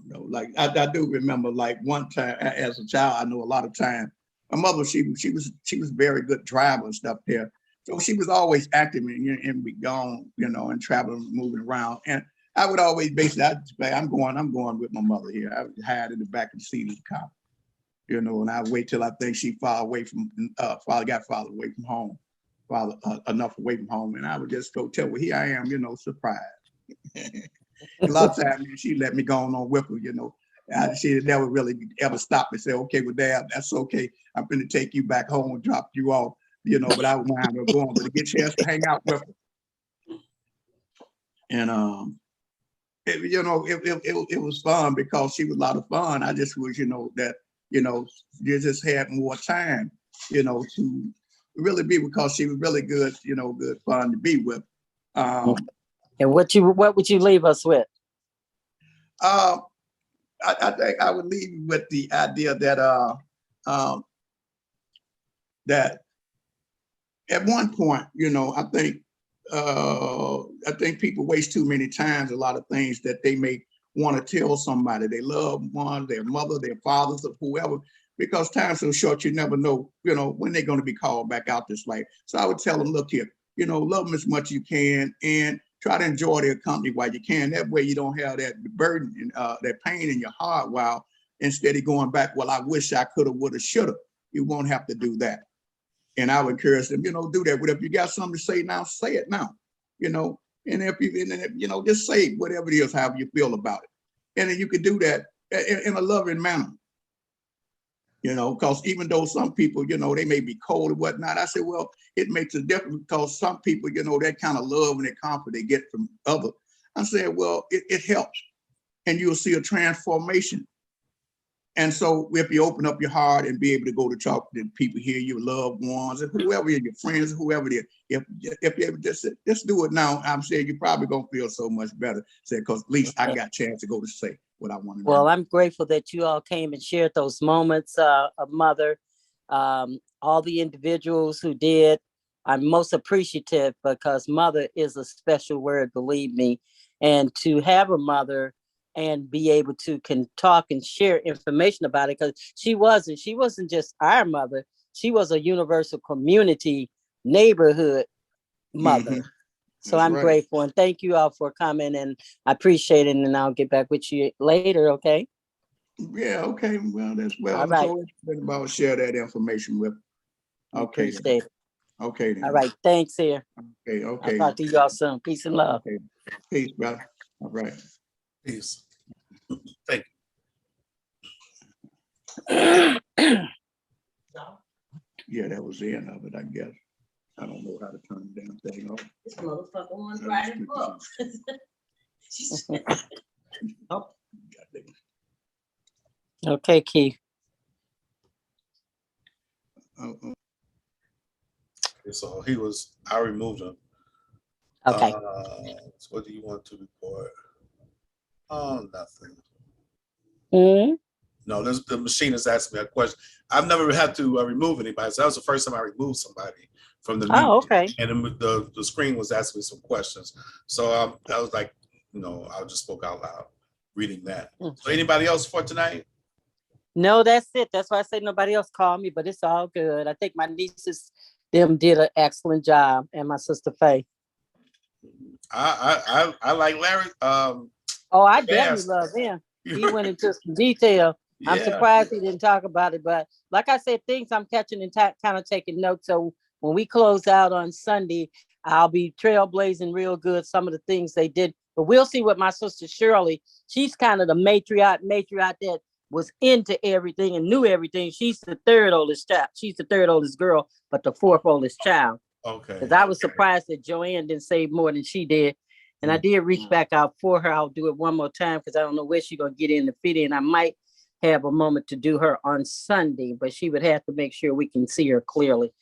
know. Like I do remember, like one time as a child, I know a lot of time. My mother, she was very good driver and stuff there. So she was always active and be gone, you know, and traveling, moving around. And I would always basically, I'm going with my mother here. I would hide in the back of the seat of the car, you know, and I wait till I think she got farther away from home, enough away from home, and I would just go tell her, here I am, you know, surprised. A lot of times she let me go on with her, you know. She never really ever stopped and say, okay, well, Dad, that's okay. I'm going to take you back home and drop you off, you know, but I would mind her going, but to get a chance to hang out with her. And, it was fun because she was a lot of fun. I just wish, you know, that, you know, you just had more time, you know, to really be, because she was really good, you know, good fun to be with. And what would you leave us with? I think I would leave you with the idea that that at one point, you know, I think people waste too many times a lot of things that they may want to tell somebody, their loved one, their mother, their fathers, or whoever, because time's so short, you never know, you know, when they're going to be called back out this life. So I would tell them, look here, you know, love them as much as you can and try to enjoy their company while you can. That way you don't have that burden and that pain in your heart while instead of going back, well, I wish I could have, would have, should have. You won't have to do that. And I would encourage them, you know, do that. But if you got something to say now, say it now, you know, and if you know, just say whatever it is, however you feel about it. And then you could do that in a loving manner. You know, because even though some people, you know, they may be cold and whatnot, I said, well, it makes a difference because some people, you know, that kind of love and that comfort they get from others. I said, well, it helps and you'll see a transformation. And so if you open up your heart and be able to go to talk to people here, your loved ones, and whoever, your friends, whoever it is, if you just do it now, I'm saying you're probably going to feel so much better. Say, because at least I got a chance to go to say what I want to know. Well, I'm grateful that you all came and shared those moments of Mother. All the individuals who did, I'm most appreciative because mother is a special word, believe me. And to have a mother and be able to can talk and share information about it, because she wasn't just our mother, she was a universal community neighborhood mother. Mm-hmm. So I'm grateful and thank you all for coming and I appreciate it and I'll get back with you later, okay? Yeah, okay. Well, that's well. All right. So it's about share that information with. Okay. Appreciate it. Okay. Then. All right. Thanks here. Okay. Okay. I'll talk to you all soon. Peace and love. Okay. Peace, brother. All right. Peace. Thank you. Yeah, that was the end of it, I guess. I don't know how to turn the damn thing off. This motherfucker wants writing books. Oh, okay, Keith. So I removed him. Okay. So what do you want to report? Oh, nothing. Mm-hmm. No, the machine is asking me a question. I've never had to remove anybody. So that was the first time I removed somebody from the meeting. Oh, okay. And the screen was asking me some questions. So I was like, you know, I just spoke out loud reading that. So anybody else for tonight? No, that's it. That's why I say nobody else called me, but it's all good. I think my nieces, them did an excellent job, and my sister Faye. I like Larry. I definitely love him. He went into some detail. Yeah. I'm surprised he didn't talk about it, but like I said, things I'm catching and kind of taking notes. So when we close out on Sunday, I'll be trailblazing real good some of the things they did. But we'll see what my sister Shirley, she's kind of the matriarch that was into everything and knew everything. She's the third oldest child. She's the third oldest girl, but the fourth oldest child. Okay. Because I was surprised that Joanne didn't say more than she did. And I did reach back out for her. I'll do it one more time because I don't know where she's gonna get in to fit in. I might have a moment to do her on Sunday, but she would have to make sure we can see her clearly.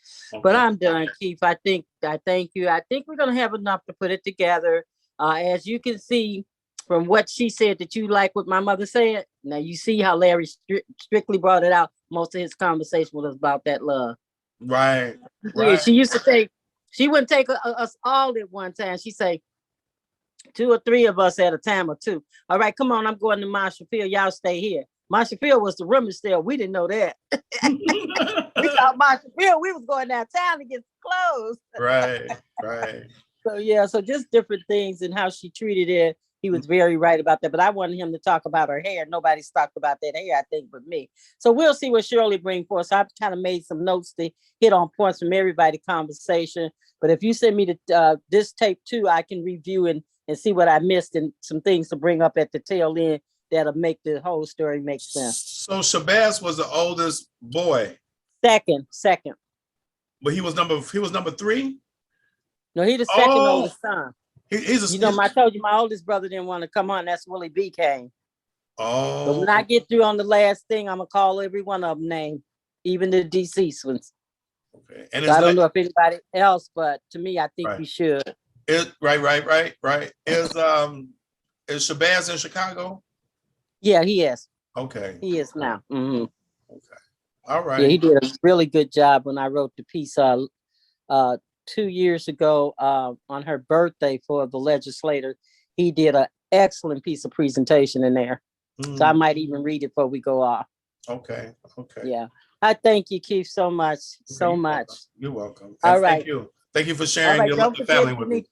But I'm done, Keith. I thank you. I think we're gonna have enough to put it together. As you can see from what she said that you like what my mother said. Now you see how Larry strictly brought it out. Most of his conversation was about that love. Right. Yeah, Right. she used to say she wouldn't take us all at one time. She'd say 2 or 3 of us at a time or 2. All right, come on, I'm going to Marshall Field. Y'all stay here. Marshall Field was the rummage sale. We didn't know that. We thought Marshall Field, we was going downtown to get clothes. Right. Right. So yeah, so just different things and how she treated it. He was very right about that. But I wanted him to talk about her hair. Nobody's talked about that hair, I think, but me. So we'll see what Shirley brings for us. So I've kind of made some notes to hit on points from everybody's conversation. But if you send me this tape too, I can review and see what I missed and some things to bring up at the tail end that'll make the whole story make sense. So Shabazz was the oldest boy. Second. But he was number 3? No, he the second oldest son. He's I told you my oldest brother didn't want to come on. That's Willie B. Kane. Oh. But when I get through on the last thing, I'm gonna call every one of them name, even the deceased ones. Okay. And So I don't know if anybody else, but to me, I think we should. Right. Is Shabazz in Chicago? Yeah, he is. Okay. He is now. Mm-hmm. Okay. All right. Yeah, he did a really good job when I wrote the piece 2 years ago on her birthday for the legislator. He did an excellent piece of presentation in there. So I might even read it before we go off. Okay. Yeah. I thank you, Keith, so much. So much. You're welcome. All right. Thank you. Thank you for sharing your family with me.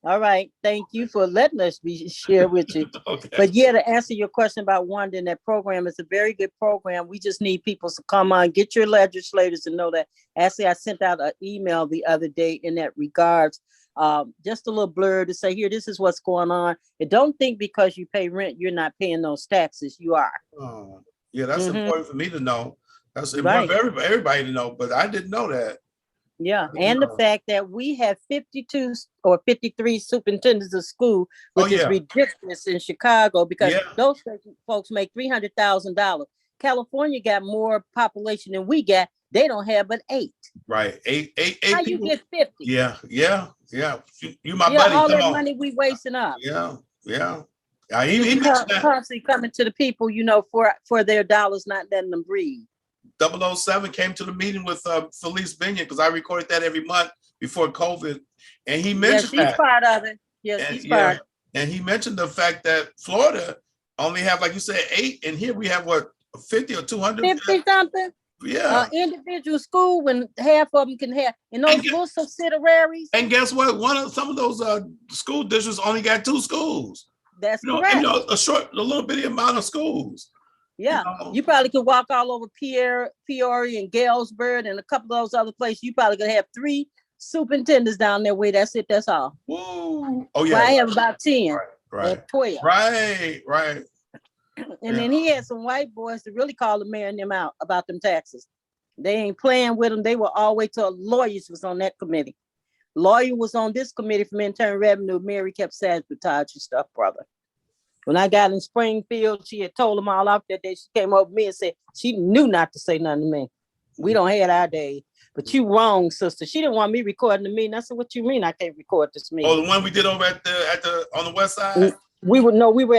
All right. Thank you for letting us share with you. Okay. But yeah, to answer your question about Wanda and that program, it's a very good program. We just need people to come on, get your legislators to know that. Actually, I sent out an email the other day in that regards, just a little blurb to say, here, this is what's going on. And don't think because you pay rent, you're not paying those taxes. You are. Oh, yeah, that's important for me to know. That's important for everybody to know, but I didn't know that. Yeah, and the fact that we have 52 or 53 superintendents of school, which is ridiculous in Chicago because those folks make $300,000. California got more population than we got. They don't have but 8. Right, eight How people. You get 50? Yeah. You my buddy. All Come that on. money we wasting up. Yeah. He mentioned that. Constantly coming to the people, for their dollars, not letting them breathe. 007 came to the meeting with Felice Binion because I recorded that every month before COVID, and he mentioned she's part of it. Yes, she's part. And he mentioned the fact that Florida only have, like you said, 8, and here we have what, 50 or 200? 50 something. Yeah. Individual school when half of them can have, and those little subsidiaries. And guess what? Some of those school districts only got 2 schools. That's correct. A little bitty amount of schools. Yeah, you probably could walk all over Peoria and Galesburg and a couple of those other places. You probably could have 3 superintendents down there. That's it. That's all. Woo. Oh yeah. Well, I have about 10 or 12. Right. And then he had some white boys to really call the mayor and them out about them taxes. They ain't playing with them. They were all wait till lawyers was on that committee. Lawyer was on this committee from Internal Revenue. Mary kept sabotage and stuff, brother. When I got in Springfield, she had told them all off that day. She came over to me and said she knew not to say nothing to me. We don't have our day. But you wrong, sister. She didn't want me recording the meeting. I said, what you mean I can't record this meeting? Oh, the one we did over on the west side? We were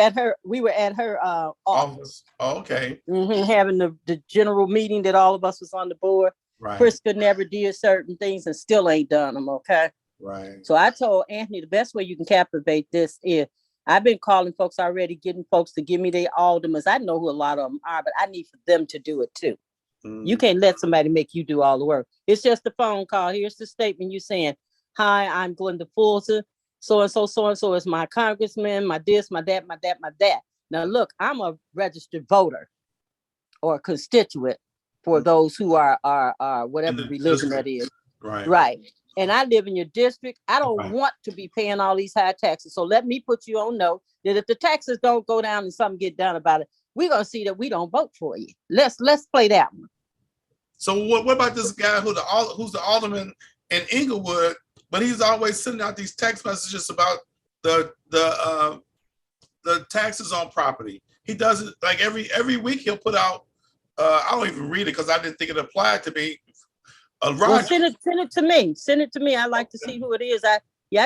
at her office. Oh, okay. Having the general meeting that all of us was on the board. Right. Priska never did certain things and still ain't done them, okay? Right. So I told Anthony the best way you can captivate this is I've been calling folks already, getting folks to give me their aldermans. I know who a lot of them are, but I need for them to do it too. You can't let somebody make you do all the work. It's just a phone call. Here's the statement you saying, hi, I'm Glenda Fulton. So-and-so is my congressman, my this, my that, my that, my that. Now look, I'm a registered voter or a constituent for those who are whatever religion that is. Right. And I live in your district. I don't want to be paying all these high taxes. So let me put you on note that if the taxes don't go down and something get done about it, we're gonna see that we don't vote for you. Let's play that one. So what about this guy who's the alderman in Inglewood, but he's always sending out these text messages about the taxes on property. He does it like every week. He'll put out. I don't even read it because I didn't think it applied to me. Well, send it to me. Send it to me. I like to see who it is. I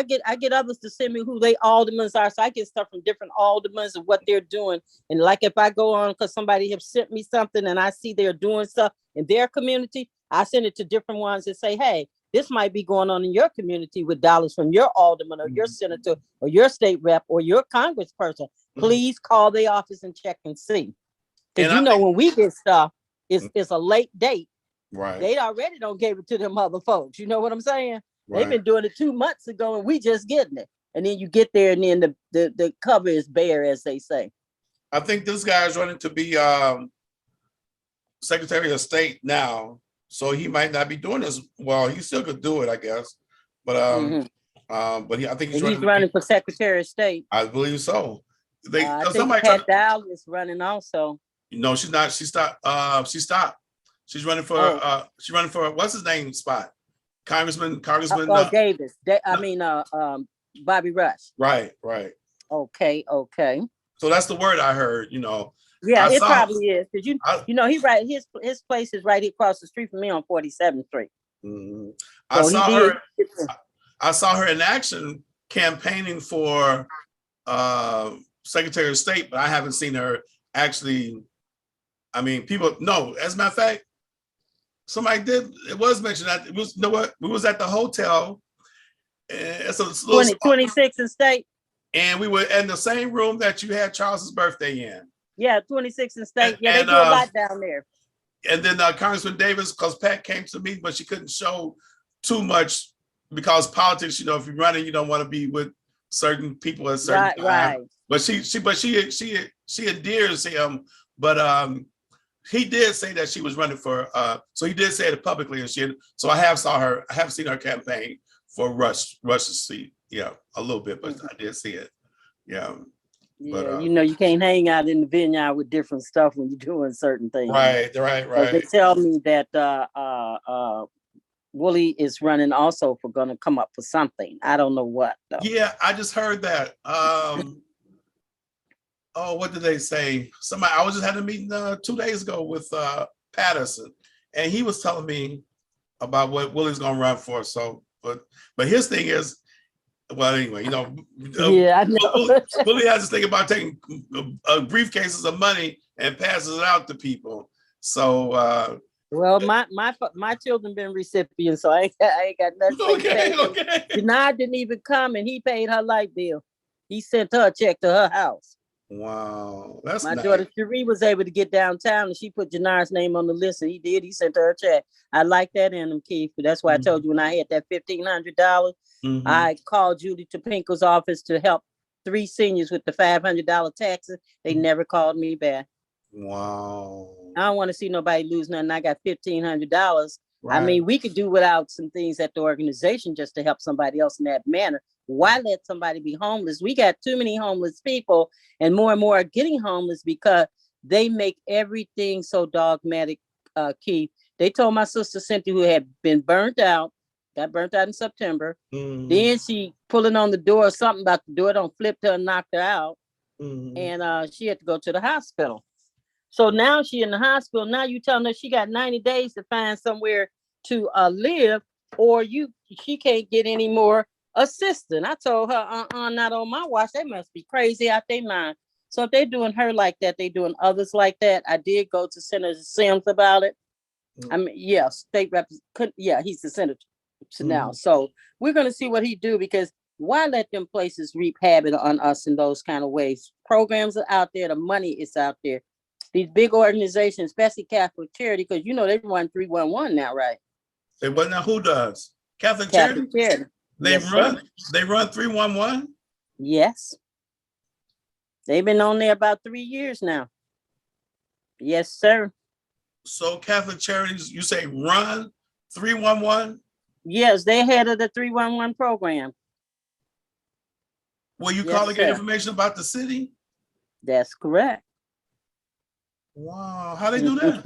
get others to send me who they aldermans are. So I get stuff from different aldermans and what they're doing. And like if I go on because somebody have sent me something and I see they're doing stuff in their community, I send it to different ones and say, hey, this might be going on in your community with dollars from your alderman or your senator or your state rep or your congressperson. Please call the office and check and see. Because when we get stuff, it's a late date. Right. They already don't give it to them other folks. You know what I'm saying? Right. They've been doing it 2 months ago and we just getting it. And then you get there and then the cover is bare, as they say. I think this guy is running to be Secretary of State now. So he might not be doing this. Well, he still could do it, I guess. But I think he's running for Secretary of State. I believe so. I think Pat Dowd is running also. No, she's not. She stopped. She stopped. She's running for what's his name spot? Congressman. Davis. Bobby Rush. Right. Okay. So that's the word I heard. Yeah, it probably is because he right. His place is right across the street from me on 47th Street. Mm-hmm. So I saw her in action campaigning for Secretary of State, but I haven't seen her actually. I mean, people no. As a matter of fact, somebody did. It was mentioned that it was. You know what? We was at the hotel. It's a 26th and State. And we were in the same room that you had Charles's birthday in. Yeah, 26th and State. They do a lot down there. And then Congressman Davis, because Pat came to me, but she couldn't show too much because politics. If you're running, you don't want to be with certain people at certain time. Right. But she endears him. But he did say that she was running for. So he did say it publicly, and so I have seen her campaign for Rush's seat. Yeah, a little bit, but I did see it. Yeah. Yeah, but, you can't hang out in the vineyard with different stuff when you're doing certain things. Right. They tell me that Wooly is running also for going to come up for something. I don't know what though. Yeah, I just heard that. What did they say? I was just had a meeting 2 days ago with Patterson, and he was telling me about what Wooly's going to run for. So, but his thing is. Well, anyway, yeah, I know. Willie has this thing about taking briefcases of money and passes it out to people. So, well, my children been recipients, so I ain't got nothing. Okay. Janai didn't even come, and he paid her light bill. He sent her a check to her house. Wow, that's my nice. daughter Cherie was able to get downtown, and she put Janai's name on the list, and he did. He sent her a check. I like that in him, Keith. But that's why I told you when I had that $1,500, I called Judy Topinko's office to help 3 seniors with the $500 taxes. They never called me back. Wow. I don't want to see nobody lose nothing. I got $1,500. Right. I mean, we could do without some things at the organization just to help somebody else in that manner. Why let somebody be homeless? We got too many homeless people, and more are getting homeless because they make everything so dogmatic, Keith. They told my sister Cynthia, who had been got burnt out in September. Then she pulling on the door, something about the door don't flip her and knocked her out. And she had to go to the hospital. So now she in the hospital. Now you telling her she got 90 days to find somewhere to live, or she can't get any more assistance. I told her, not on my watch. They must be crazy out their mind. So if they're doing her like that, they doing others like that. I did go to Senator Sims about it. I mean, yeah, state rep. He's the senator now. So we're gonna see what he do, because why let them places reap havoc on us in those kind of ways? Programs are out there. The money is out there. These big organizations, especially Catholic Charity, because they run 311 now, right? They now who does? Catholic Charity? They run 311? Yes. They've been on there about 3 years now. Yes, sir. So Catholic Charities, you say run 311? Yes, they're head of the 311 program. Will you call to get information about the city? That's correct. Wow, how they do that?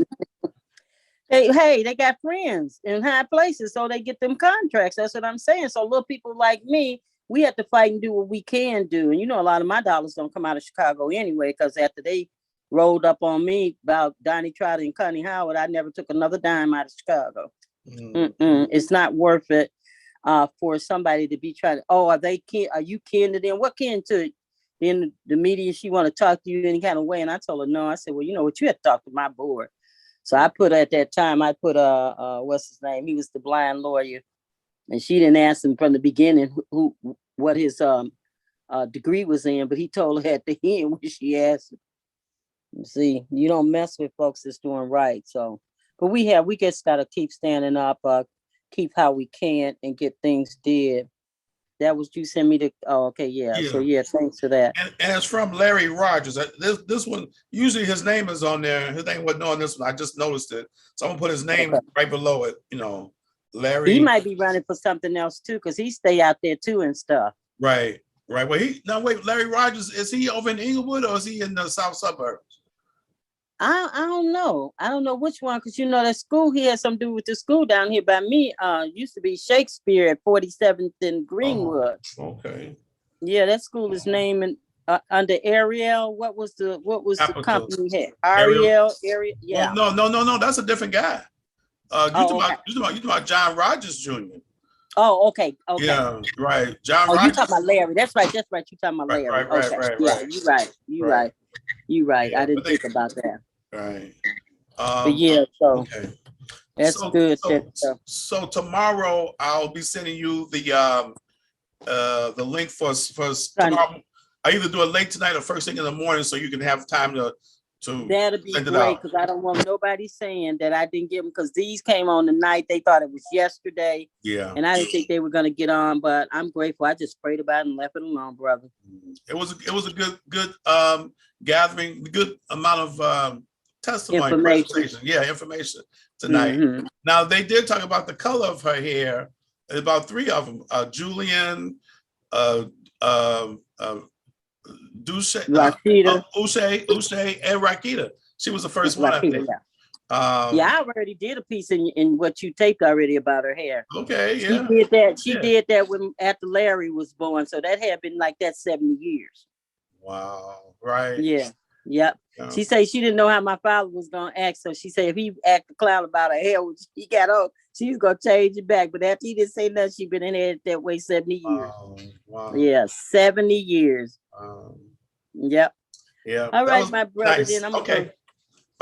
They got friends in high places, so they get them contracts. That's what I'm saying. So little people like me we have to fight and do what we can do. And a lot of my dollars don't come out of Chicago anyway, because after they rolled up on me about Donnie Trotter and Connie Howard, I never took another dime out of Chicago. It's not worth it for somebody to be trying to, are you kin to them? What kin to? Then the media, she want to talk to you any kind of way. And I told her, no. I said, well, you know what? You had to talk to my board. So I put at that time, what's his name? He was the blind lawyer. And she didn't ask him from the beginning what his degree was in, but he told her at the end when she asked him. See, you don't mess with folks that's doing right. So, but we just got to keep standing up, keep how we can, and get things did. That was you sent me the. Oh, okay, yeah. So thanks for that. And it's from Larry Rogers. This one, usually his name is on there. His name wasn't on this one. I just noticed it. So I'm gonna put his name right below it. Larry. He might be running for something else too, because he stay out there too and stuff. Right. Well, Larry Rogers, is he over in Inglewood or is he in the south suburbs? I don't know. I don't know which one, because that school, he had something to do with the school down here by me. Used to be Shakespeare at 47th and Greenwood. Oh, okay. Yeah, that school is named under Ariel. What was the company he had? Ariel. Yeah. Oh, no. That's a different guy. You talking about John Rogers Jr. Oh, okay. Yeah, right. John Rogers. You talking about Larry. That's right. You talking about Larry. Right. Yeah, you're right. Yeah, I didn't think about that. Right. But yeah, so okay. That's good. So tomorrow I'll be sending you the link for tomorrow. I either do it late tonight or first thing in the morning, so you can have time to that'll be great, because I don't want nobody saying that I didn't get them, because these came on the night. They thought it was yesterday. Yeah. And I didn't think they were going to get on, but I'm grateful. I just prayed about it and left it alone, brother. It was a good gathering, good amount of testimony, presentation. Yeah, information tonight. Mm-hmm. Now they did talk about the color of her hair. About three of them: Julian, Uche, and Rakita. She was the first one. Rakita, I already did a piece in what you taped already about her hair. Okay, yeah. She did that. She did that after Larry was born. So that had been like that 70 years. Wow. Right. Yeah. Yep. Yeah. She said she didn't know how my father was gonna act. So she said if he act a clown about her hair when she got old, she's gonna change it back. But after he didn't say nothing, she been in there that way 70 years. Wow. Yeah, 70 years. Yep. Yeah. All right, my brother. Nice. Then I'm okay.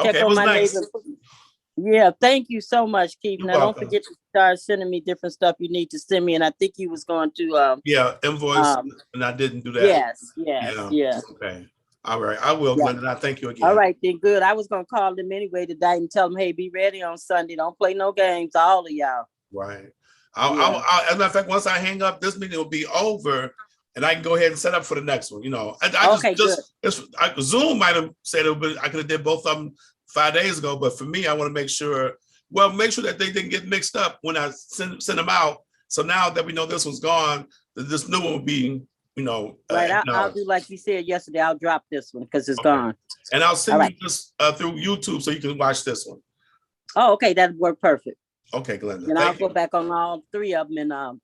Check on my neighbor. Yeah, thank you so much, Keith. You're now welcome. Don't forget to start sending me different stuff you need to send me. And I think you was going to invoice, and I didn't do that. Yes. Okay. All right. I will, Glenda, and I thank you again. All right, then good. I was gonna call them anyway tonight and tell them, hey, be ready on Sunday. Don't play no games, all of y'all. Right. As a matter of fact, once I hang up, this meeting will be over. And I can go ahead and set up for the next one. Zoom might have said it, but I could have did both of them 5 days ago. But for me, I want to make sure that they didn't get mixed up when I send them out. So now that we know this one's gone, this new one will be, right. I'll do like you said yesterday. I'll drop this one because it's gone. And I'll send you this through YouTube so you can watch this one. Oh, okay. That'd work perfect. Okay, Glenda. And I'll go back on all three of them and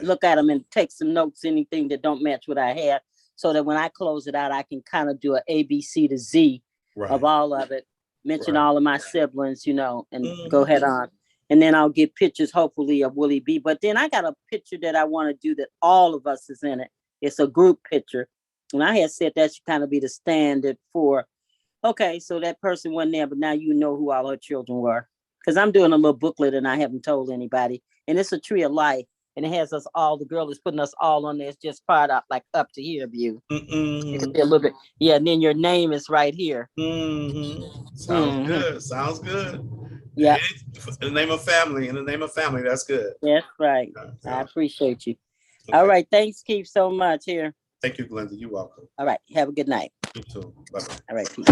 look at them and take some notes, anything that don't match what I had, so that when I close it out, I can kind of do an A, B, C to Z of all of it, mention all of my siblings, and go head on. And then I'll get pictures, hopefully, of Willie B. But then I got a picture that I want to do that all of us is in it. It's a group picture. And I had said that should kind of be the standard for, okay, so that person wasn't there, but now you know who all her children were. Because I'm doing a little booklet and I haven't told anybody. And it's a tree of life. And it has us all, the girl is putting us all on there. It's just part up, like up to here view. It could be a little bit. Yeah, and then your name is right here. Sounds good. Yeah. In the name of family, that's good. That's right. I appreciate you. Okay. All right. Thanks, Keith, so much here. Thank you, Glenda. You're welcome. All right. Have a good night. You too. Bye-bye. All right, peace.